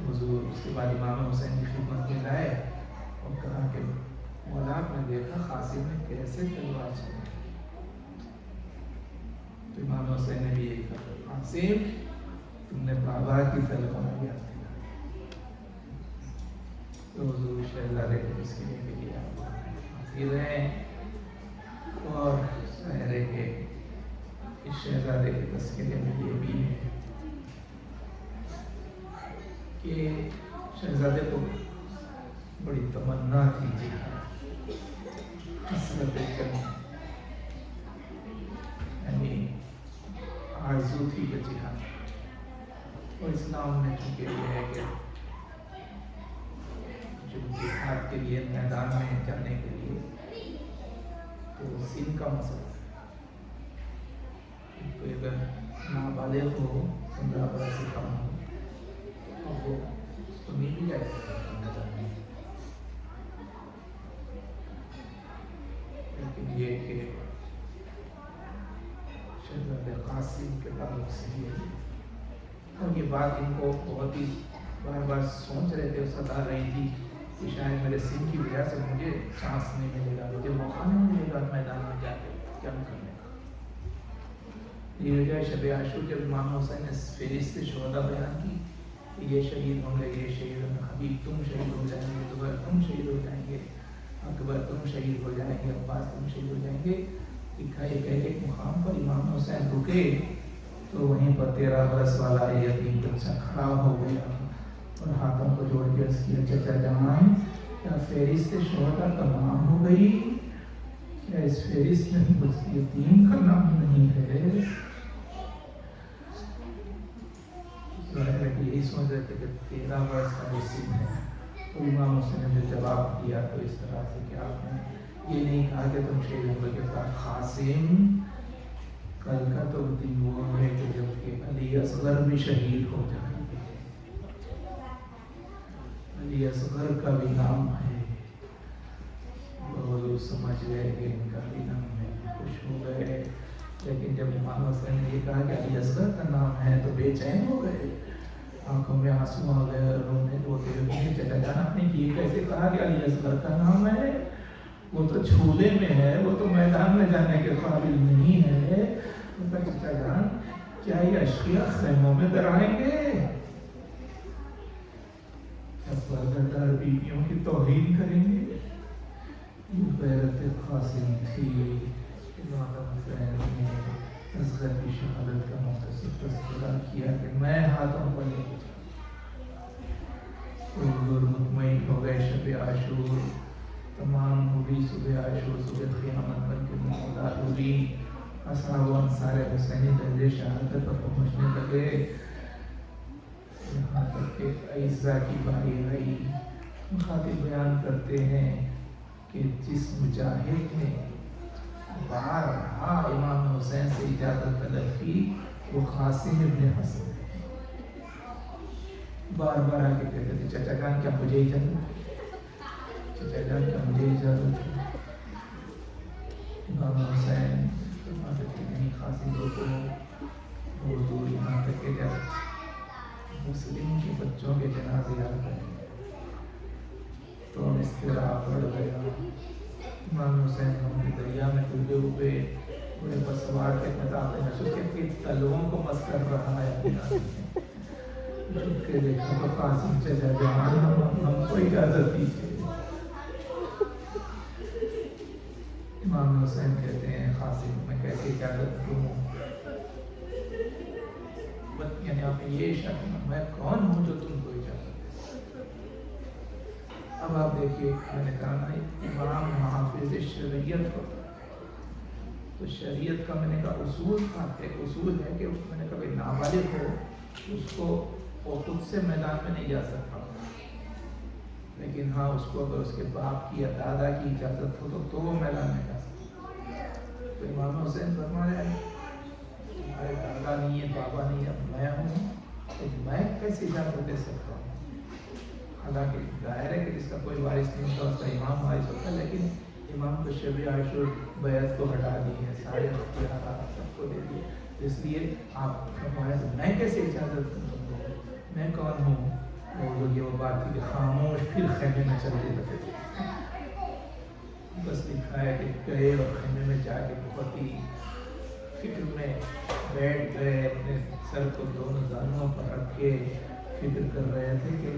حضور اس کے بعد امام حسین کی خدمت میں لائے اور کہا کہ مولا آپ نے دیکھا قاسم نے کیسے تلوار چلائی. تو امام حسین نے بھی یہی کہا قاسم تم نے بابا کی تلوار یاد دلائی. تو حضور شہزادے کے تذکرے کے لیے حاضر ہیں اور ظاہر ہے کہ اس شہزادے کے تذکرے میں یہ بھی ہے کہ شہزادے کو بڑی تمنا تھی جہاد، حسرت جنگ، یعنی آرزو تھی کہ جہاد. اور اسلام میں چونکہ یہ ہے کہ جو جہاد کے لیے میدان میں جانے کے لیے تو سن کا مسئلہ ہے. کوئی اگر نابالغ ہو 15 برس سے کم ہو وہ اس کو نہیں بھی جائے میدان میں. لیکن یہ کہ شہزادہ قاسم کے تعلق سے یہ اور یہ بات ان کو بہت ہی بار بار سوچ رہے تھے، ستا رہی تھی کہ شاید میرے سن کی وجہ سے مجھے چانس نہیں ملے گا، مجھے موقع نہیں ملے گا میدان میں جا کے کیا کرنے کا۔ یہ وجہ شب عاشور جب امام حسین نے فہرست شہداء بیان کی کہ یہ شہید ہوں گے، یہ شہید ہوں گے، حبیب تم شہید ہو جائیں گے، زبیر تم شہید ہو جائیں گے، اکبر تم شہید ہو جائیں گے، عباس تم شہید ہو جائیں گے، لکھا ہے کہ ایک مقام پر امام حسین رکے تو وہیں پر 13 برس والا یتیم بچہ کھڑا ہو گیا اور ہاتھوں کو جوڑ کے اس کی چچا جان کیا فہرست شہداء تمام ہو گئی؟ کیا اس فہرست میں کچھ یتیم کا نام نہیں ہے؟ یہی سوچ رہے تھے کہ 13 برس کا یتیم ہے۔ تو امام حسین نے جواب دیا تو اس طرح سے کہ آپ نے یہ نہیں کہا کہ تم شہید ہو گئے، کہا قاسم کل کا تو دن وہ ہے کہ جب کہ علی اصغر بھی شہید ہو جائیں گے، علی اصغر کا بھی نام ہے۔ وہ سمجھ گئے کہ ان کا بھی نام ہے، خوش ہو گئے۔ لیکن جب امام حسین نے یہ کہا کہ علی اصغر کا نام ہے تو بے چین ہو گئے، آنکھوں میں آنسو آ گئے، اور انہوں نے وہ چچا جان آپ نے یہ کیسے کہا کہ علی اصغر کا نام ہے؟ وہ تو چھولے میں ہے، وہ تو میدان میں جانے کے قابل نہیں ہے۔ ان کا چچا جان کیا یہ اشقیاء خیموں میں درائیں گے؟ کیا پردہ بیویوں کی توہین کریں گے؟ یہ غیرت قاسم تھی۔ امام حسین نے اصغر کی شہادت کا مختصر تذکرہ کیا کہ میں ہاتھوں پر لے کے حضور مطمئن ہو گئے۔ شب عاشور تمام ہوئی، صبح عاشور صبح قیامت بن کے موعود ہوئی، اصحاب و انصار حسینی درجے شہادت پر پہنچنے لگے، یہاں تک کہ عیسیٰ کی باری آئی۔ مخاطب بیان کرتے ہیں کہ جس مجاہد نے بارہا امام حسین سے اجازت طلب کی وہ قاسم ابن حسن ہے۔ بار بار آ کے کہتے تھے چچا جان کیا مجھے اجازت ہے، چچا جان کیا مجھے اجازت ہے؟ امام حسین فرماتے تھے نہیں قاسم کو بہت دور، یہاں تک کہ جب مسلم کے بچوں کے جنازے آ گئے تو اضطراب بڑھ گیا۔ امام حسین ہم دریا میں ڈوبے ہوئے گھوڑے پر سوار کے مطابق نشر کے تلووں کو مس کر رہا ہے، جھک کے دیکھا تو قاسم چچا جان ہم کو اجازت دیجیے۔ امام حسین کہتے ہیں قاسم میں کیسے اجازت دوں؟ یعنی آپ نے یہ شک میں کون ہوں جو تم کو اجازت دے؟ اب آپ دیکھیے میں نے کہا نا امام محافظ شریعت ہوتا ہے، تو شریعت کا میں نے کہا اصول تھا، ایک اصول ہے کہ میں نے کبھی نابالغ ہو اس کو وہ خود سے میدان میں نہیں جا سکتا، لیکن ہاں اس کو اگر اس کے باپ کی یا دادا کی اجازت ہو تو وہ میدان میں جا سکتا۔ تو امام حسین فرما رہے ہیں ہمارے دادا نہیں ہے، بابا نہیں ہے، میں ہوں، تو میں کیسے اجازت دے سکتا ہوں؟ حالانکہ ظاہر ہے کہ جس کا کوئی وارث نہیں ہوتا اس کا امام وارث ہوتا ہے، لیکن امام کو شب عاشور بیعت کو ہٹا دی ہے، سارے اختیارات سب کو دے دیے، اس لیے آپ فرمایا میں کیسے اجازت دوں؟ میں کون ہوں؟ وہ بات تھی کہ خاموش پھر خیمے میں چلے جاتے تھے، بس لکھا ہے کہ گئے اور خیمے میں جا کے بہت ہی فکر میں بیٹھ گئے، اپنے سر کو دونوں دانوں پر رکھ کے فکر کر رہے تھے کہ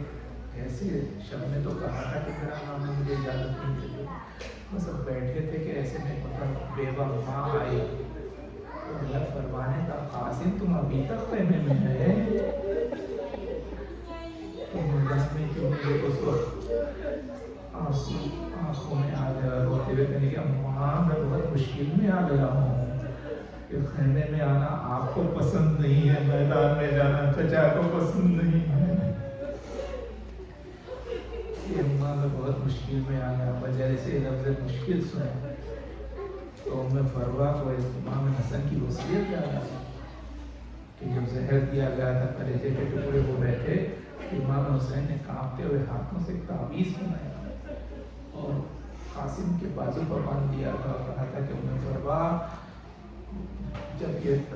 ایسے شب نے تو کہا تھا کہ میرا نام ہے، مجھے اجازت نہیں دے، بس اب بیٹھے تھے کہ ایسے میں مطلب بیوہ ماں آئی تو اللہ فرمانے کا قاسم تم ابھی تک خیمے میں ہے، تم میدان میں کیوں نہیں؟ اس وقت آنسو آنکھوں میں آ گیا، روتے ہوئے کہنے کہ ماں میں بہت مشکل میں آ گیا ہوں کہ خیمے میں آنا آپ کو پسند نہیں ہے، میدان میں جانا چچا کو پسند نہیں ہے، یہ ماں میں بہت مشکل میں آ گیا۔ وجہ سے لفظ مشکل سنے تو میں فروا کو امام حسن کی وصیت یاد آئی کہ جب زہر دیا گیا تھا کلیجے کے ٹکڑے ہو رہے تھے، امام حسین نے کانپتے ہوئے ہاتھوں سے تعویذ بنایا اور قاسم کے بازو پر باندھ دیا تھا اور کہا تھا کہ انہیں فروا جب یہ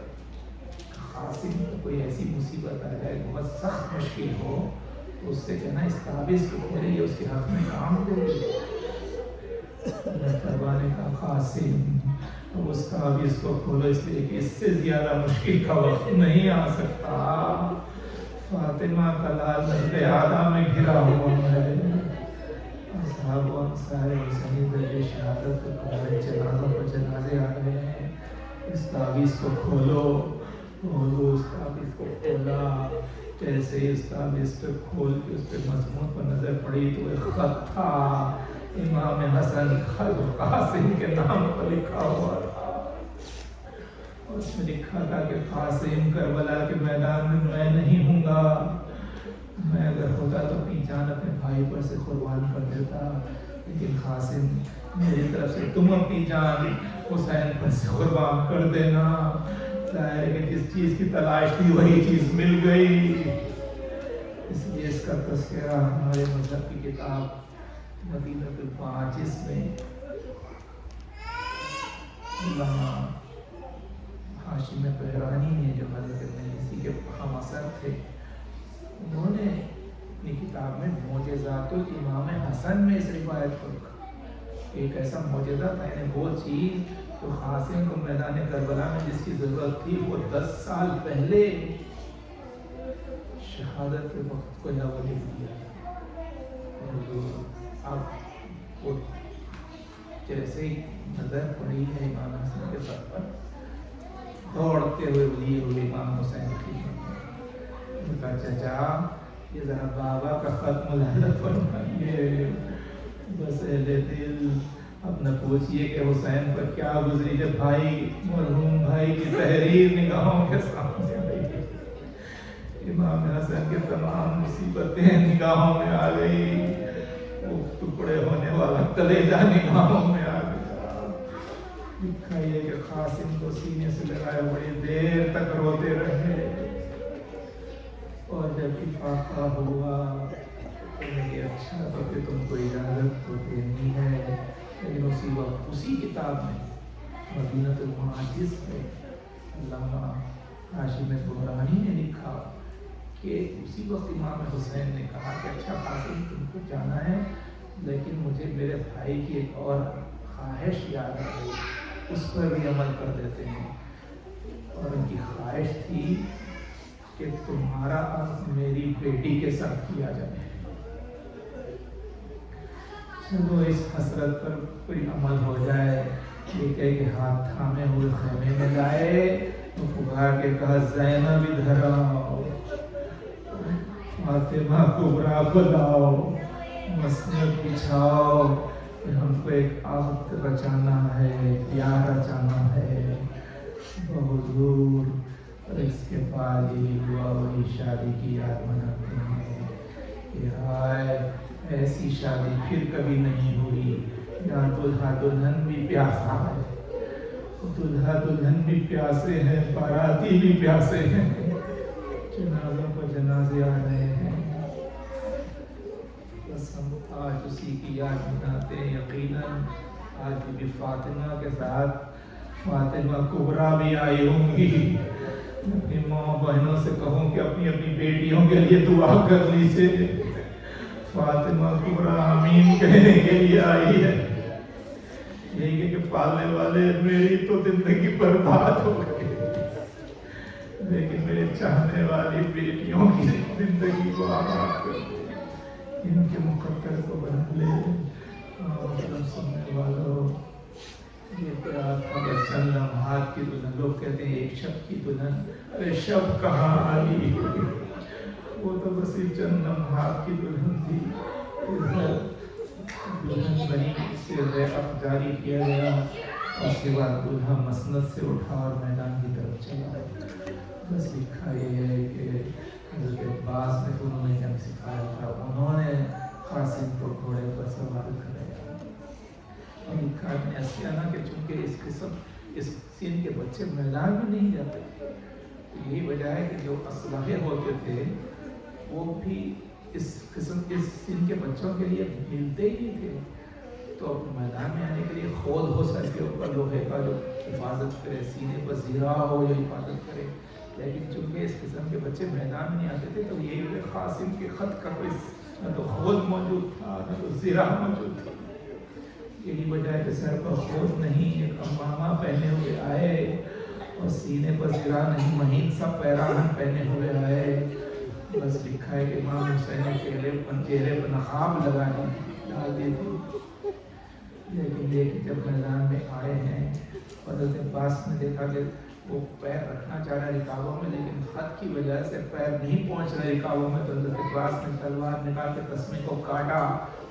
خاصم کو کوئی ایسی مصیبت آ جائے بہت سخت مشکل ہو تو اس سے کہنا اس تعویذ کو کھولے یہ اس کے حق میں کام دے گی. فرمانے کا قاسم اب اس تعویذ کو کھولو اس لیے کہ اس سے زیادہ مشکل کا وقت نہیں آ سکتا. فاطمہ کا لال نظر اعلیٰ میں گھرا ہوا ہے. اصحاب و انصار حسینی درجے شہادت کو قبر جنازوں پر جنازے آ رہے ہیں. اس تعویذ کو کھولو. اس تعویذ کو کھولا. جیسے ہی اس تعویذ کو کھول کے اس پہ مضمون پر نظر پڑی تو ایک خط تھا امام حسن قاسم کے نام پر لکھا ہوا تھا. اس میں لکھا تھا کہ قاسم کربلا کے میدان میں میں نہیں ہوں گا. میں اگر ہوتا تو اپنی جان اپنے بھائی پر سے قربان کر دیتا لیکن قاسم میری طرف سے تم اپنی جان حسین پر سے قربان کر دینا. ظاہر ہے کہ جس چیز کی تلاش تھی وہی چیز مل گئی. اس لیے اس کا تذکرہ ہمارے مذہب کی کتاب مدینۃ الفاجس میں علامہ ہاشم بحرانی نے جو حضرت مجلسی کے ہم اثر تھے انہوں نے اپنی کتاب میں معجزات الامام حسن میں اس روایت کو رکھا. ایک ایسا معجزہ تھا یعنی وہ چیز تو قاسم کو میدان کربلا میں جس کی ضرورت تھی وہ 10 سال پہلے شہادت کے وقت کو یاد لکھ دیا. اب وہ جیسے ہی نظر پڑی ہے امام حسن کے سر پر دوڑتے ہوئے لیے ہوئے امام حسین کی خدمت میں چچا یہ ذرا بابا کا خط ملاحظہ فرمائیے. بس اہل دل اپنا پوچھئے کہ حسین پر کیا گزری جب بھائی مرحوم بھائی کی تحریر نگاہوں کے سامنے آئی. امام حسن کے تمام مصیبتیں نگاہوں میں آ گئی. وہ ٹکڑے ہونے والا کلیجہ نگاہوں میں آ گیا. لکھا یہ کہ قاسم کو سینے سے لگائے بڑی دیر تک روتے رہے اور جب افاقہ ہوا کہ اچھا تو کہ تم کو اجازت تو دینی ہے. لیکن اسی وقت اسی کتاب میں مدینۃ المعاجز میں علامہ ہاشم بحرانی نے لکھا کہ اسی وقت امام حسین نے کہا کہ اچھا قاسم تم کو جانا ہے لیکن مجھے میرے بھائی کی ایک اور خواہش یاد آ گئی اس پر بھی عمل کر دیتے ہیں. اور ان کی خواہش تھی کہ تمہارا عزم میری بیٹی کے ساتھ کیا جائے. چلو اس حسرت پر کوئی عمل ہو جائے. یہ کہہ کہ ہاتھ تھامے ہوئے خیمے میں لائے تو پکار کے کہا زینب ادھر آؤ, فاطمہ کبریٰ کو لاؤ, مسند بچھاؤ کہ ہم کو ایک عقد رچانا ہے, پیار رچانا ہے بحضور. اور اس کے بعد یہ ہوا وہی شادی کی یاد مناتے ہیں کہ ہائے ایسی شادی پھر کبھی نہیں ہوئی جہاں دلہا دلہن بھی پیاسا ہے, دلہا دلہن بھی پیاسے ہیں, باراتی بھی پیاسے ہیں, جنازوں پر جنازے آ رہے ہیں. بس ہم آج اسی کی یاد مناتے ہیں. یقیناً آج بھی فاطمہ کے ساتھ فاطمہ کبریٰ بھی آئی ہوں گی. اپنی ماں بہنوں سے کہوں کہ اپنی اپنی بیٹیوں کے لیے دعا کر لیجیے. فاطمہ کبریٰ آمین کہنے کے لیے آئی ہے. یہی کہ پالنے والے میری تو زندگی برباد ہو گئی لیکن میرے چاہنے والی بیٹیوں کی زندگی کو آباد کر, ان کے مقدر کو بنا لے. سننے والوں یہ پیار تھا بس چند لمحات کی دلہن. لوگ کہتے ہیں ایک شب کی دلہن, ارے شب کہاں آئی, وہ تو بس چند لمحات کی دلہن تھی. دلہن بنی سے ریعت جاری کیا گیا. اس کے بعد دلہا مسند سے اٹھا اور میدان کی طرف چلا. بس لکھا یہ ہے کہ حضرت عباس نے انہوں نے جنگ سکھایا تھا, انہوں نے قاسم کو گھوڑے پر سوار کرایا. اور لکھا نے ایسے آنا کہ چونکہ اس قسم اس سین کے بچے میدان میں نہیں جاتے, یہی وجہ ہے کہ جو اسلحے ہوتے تھے وہ بھی اس قسم اس سن کے بچوں کے لیے ملتے ہی نہیں تھے. تو میدان میں آنے کے لیے خود ہو سر کے اوپر لوہے کا جو حفاظت کرے, سینے پر زیرہ ہو جو حفاظت کرے, لیکن چونکہ اس قسم کے بچے میدان میں آتے تھے تو یہی ہوئے قاسم کے خط کا کوئی نہ تو خود موجود تھا نہ تو زرہ موجود تھی. یہی وجہ ہے کہ سر پر خود نہیں، ایک امامہ پہنے ہوئے آئے اور سینے پر زرہ نہیں، مہین سا پیراہن پہنے ہوئے آئے. بس لکھا ہے کہ امام حسین نے چہرے پر نقاب لگا ڈال دی تھی. لیکن یہ کہ جب میدان میں آئے ہیں، حضرت عباس نے دیکھا کہ وہ پیر رکھنا چاہ رہا ہے رکابوں میں، لیکن خط کی وجہ سے پیر نہیں پہنچ رہے رکابوں میں، تو حضرت عباس نے تلوار نکال کے تسمے کو کاٹا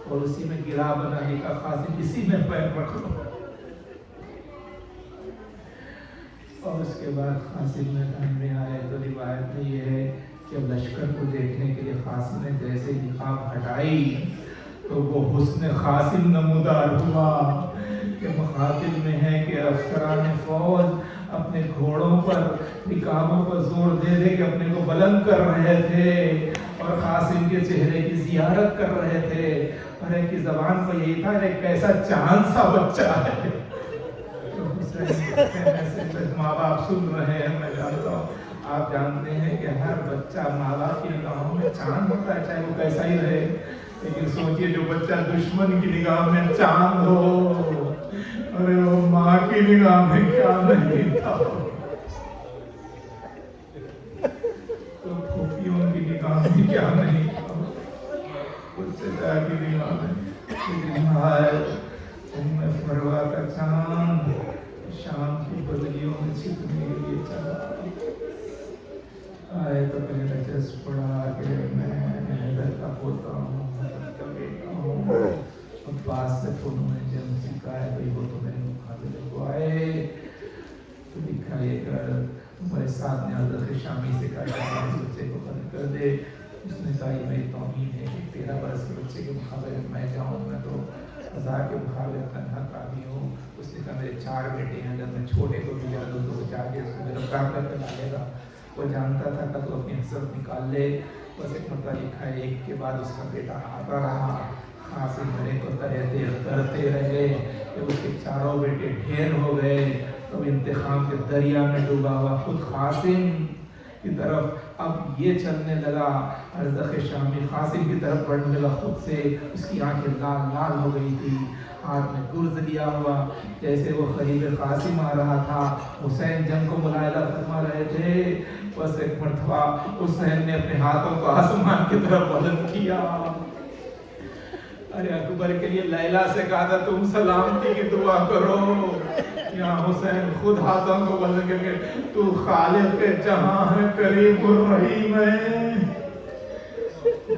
اور اسی میں گرا بنا لکھا قاسم اسی میں پیر رکھ لو. اور اس کے بعد قاسم میدان میں آئے تو روایت میں یہ ہے کہ لشکر کو دیکھنے کے لیے قاسم نے جیسے نقاب ہٹائی تو وہ حسن قاسم نمودار ہوا کہ مخاطب میں ہے کہ افسران فوج اپنے گھوڑوں پر رکابوں پر زور دے دے کے اپنے کو بلند کر رہے تھے اور قاسم کے چہرے کی زیارت کر رہے تھے. اور ایک کی زبان پر یہی تھا کہ کیسا چاند سا بچہ ہے. ماں باپ سن رہے ہیں، میں جانتا ہوں آپ جانتے ہیں کہ ہر بچہ ماں باپ کی نگاہوں میں چاند ہوتا ہے، چاہے وہ کیسا ہی رہے. لیکن سوچئے جو بچہ دشمن کی نگاہ میں چاند ہو، ارے وہ ماں کی نگاہ میں کیا نہیں تھا. تو پھوپھیوں کی نگاہ میں کیا نہیں تھا، اس سے جا کی نگاہ میں. لیکن ام فروا کا چاند شام کی بدلیوں میں چھپنے کے لیے چلا. آئے تو پہلے نجس پڑا کہ میں حیدر کا پوتا ہوں، حضرت کا بیٹا ہوں. عباس سے فنون جنگ سکھا ہے بھئی وہ تو میرے مقابلے کو آئے. تو لکھا یہ کہ ہمارے ساتھ نے حضرت شامی سے کہا کہ اس بچے کو قتل کر دے. اس نے کہا یہ میری توہین ہے کہ 13 برس کے بچے کے مقابلے میں جاؤں، میں تو 1000 کے مقابلے تنہا کافی ہوں. اس نے کہا میرے 4 بیٹے ہیں، اگر میں چھوٹے کو بھی جا دوں تو وہ جا کے اس کو گرفتار کر کے ڈالے گا. وہ جانتا تھا کہ تو اپنی حسرت نکال لے. بس ایک مرتبہ لکھا ہے ایک کے بعد اس کا بیٹا آتا رہا، قاسم بڑے کو کرتے رہے. جب اس کے 4 بیٹے ڈھیر ہو گئے تو انتقام کے دریا میں ڈوبا ہوا خود قاسم کی طرف اب یہ چلنے لگا. ارزق شامی قاسم کی طرف بڑھنے لگا خود سے. اس کی آنکھیں لال لال ہو گئی تھی، ہاتھ میں گرز لیا ہوا جیسے وہ قریب قاسم آ رہا تھا. حسین جنگ کو ملاحظہ فرما رہے تھے. بس ایک مرتبہ حسین نے اپنے ہاتھوں کو آسمان کی طرف بلند کیا. ارے اکبر کے لیے لیلا سے کہا تھا تم سلامتی کی دعا کرو. یہاں حسین خود ہاتھوں کو بلند کر کے تو خالق جہاں ہے کریم الرحیم ہے،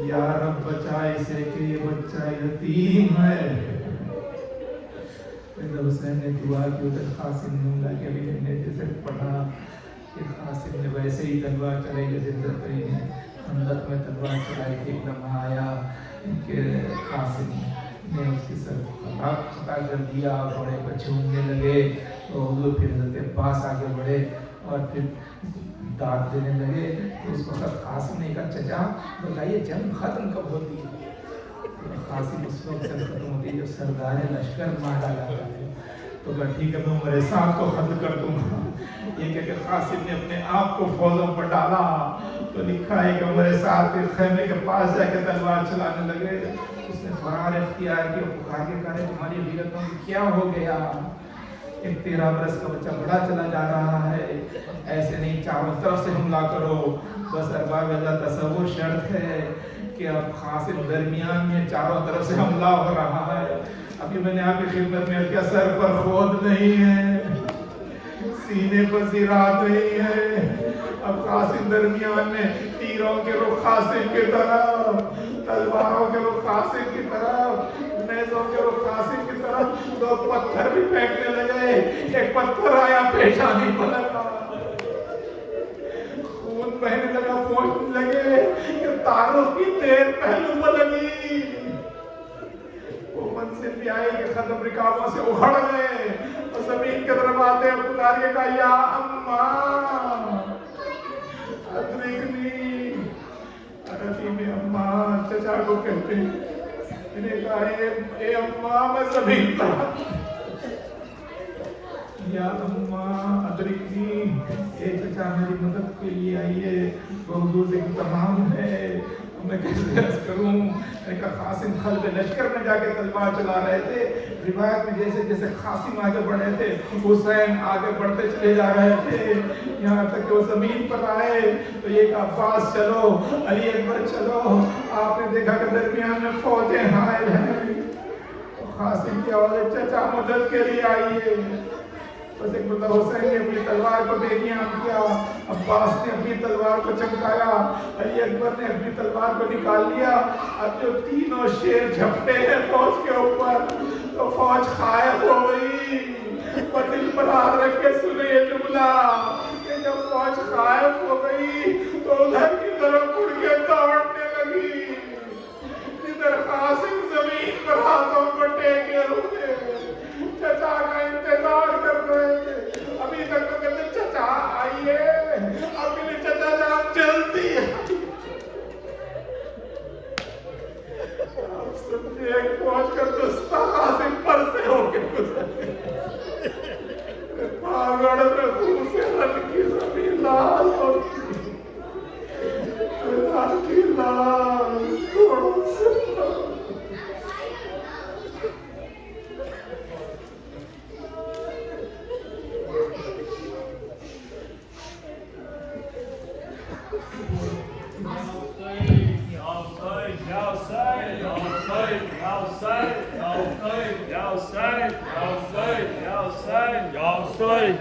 یا رب بچا اسے کہ یہ بچہ یتیم ہے. حسین نے دعا کی. ادھر قاسم نے اللہ کے ابھی میں نے جیسے پڑھا کہ قاسم نے ویسے ہی تلوار چلائی جیسے زرقی نے خندق میں تلوار چلائی تھی. ایک لمحہ آیا کہ قاسم نے اس کی سر خطا کر دیا، گھوڑے پر جھومنے لگے. تو حضور پھر حضرت عباس آگے بڑھے اور پھر داد دینے لگے. تو اس وقت قاسم نے کہا چچا بتائیے جنگ ختم کب ہوتی ہے؟ قاسم اس وقت جنگ ختم ہوتی ہے جب سردار لشکر مارا جاتا ہے. تو کہا ٹھیک ہے میں عمر سعد کو قتل کر دوں گا. یہ کہ قاسم نے اپنے آپ کو فوجوں پر ڈالا. تو لکھا ہے کہ عمر سعد کے خیمے کے پاس جا کے تلوار چلانے لگے. اس نے فرار اختیار کیا. پکار کے کہا تمہاری ویرتوں کو کیا ہو گیا؟ ایک 13 برس کا بچہ بڑا چلا جا رہا ہے، ایسے نہیں چاروں طرف سے حملہ کرو. بس ارباب اللہ تصور شرط ہے کہ اب قاسم درمیان میں چاروں طرف سے حملہ ہو رہا ہے. ابھی میں نے آپ کی خدمت میں کیا سر پر خود نہیں ہے، سینے پر زراعت نہیں ہے. اب قاسم درمیان میں تیروں کے رخ قاسم کی طرف، تلواروں کے رخ قاسم کی طرف، نیزوں کے رخ قاسم کی طرف. 2 پتھر بھی پھینکنے لگے. ایک پتھر آیا پیشانی پر لگا، خون بہنے لگا، پہنچنے لگے کہ تاروں کی تیر پہلو پر لگی. وہ منزل بھی آئی کہ ختم رکابوں سے اکھڑ گئے اور زمین کے طرف آتے ہیں پکارے کا یا اماں ادرکنی. عربی میں اماں چچا کو کہتے ہیں. میں نے کہا اے اماں میں زمین پر یا اماں مدرکنی، اے چچا میری مدد کے لیے آئیے، تو حضور ایک تمام ہے، میں کیسے عرض کروں؟ میں کہا قاسم خلد لشکر میں جا کے تلوار چلا رہے تھے، روایت میں جیسے جیسے قاسم آگے بڑھے تھے حسین آگے بڑھتے چلے جا رہے تھے، یہاں تک کہ وہ زمین پر آئے تو یہ کہا عباس چلو، علی اکبر چلو، آپ نے دیکھا کہ درمیان میں فوجیں حائل ہیں، قاسم کی آواز ہے چچا مدد کے لیے آئیے، بس ایک مرتبہ حسین نے اپنی تلوار کو بے نیام کیا، عباس نے اپنی تلوار کو چمکایا، علی اکبر نے اپنی تلوار کو نکال لیا، اب جو تینوں شیر جھپٹے ہیں فوج کے اوپر تو فوج خائف ہو گئی، اور دل پر ہاتھ رکھ کے سنے یہ جملہ کہ جب فوج خائف ہو گئی تو ادھر کی طرف اڑ کے دوڑنے لگی، ادھر قاسم زمین پر ہاتھوں کو ٹیکے ہوئے چچا کا انتظار کر رہے تھے، ابھی تک تو کہتے چچا آئیے، اب کہتے چچا جان جلدی آپ سمجھے ایک فوج کا دستہ قاسم پر سے ہو کے گزرے، پاگڑ میں خون سے رن کی زمین لال ہوتی، لال کی لال تھوڑا سے Ya Hussein,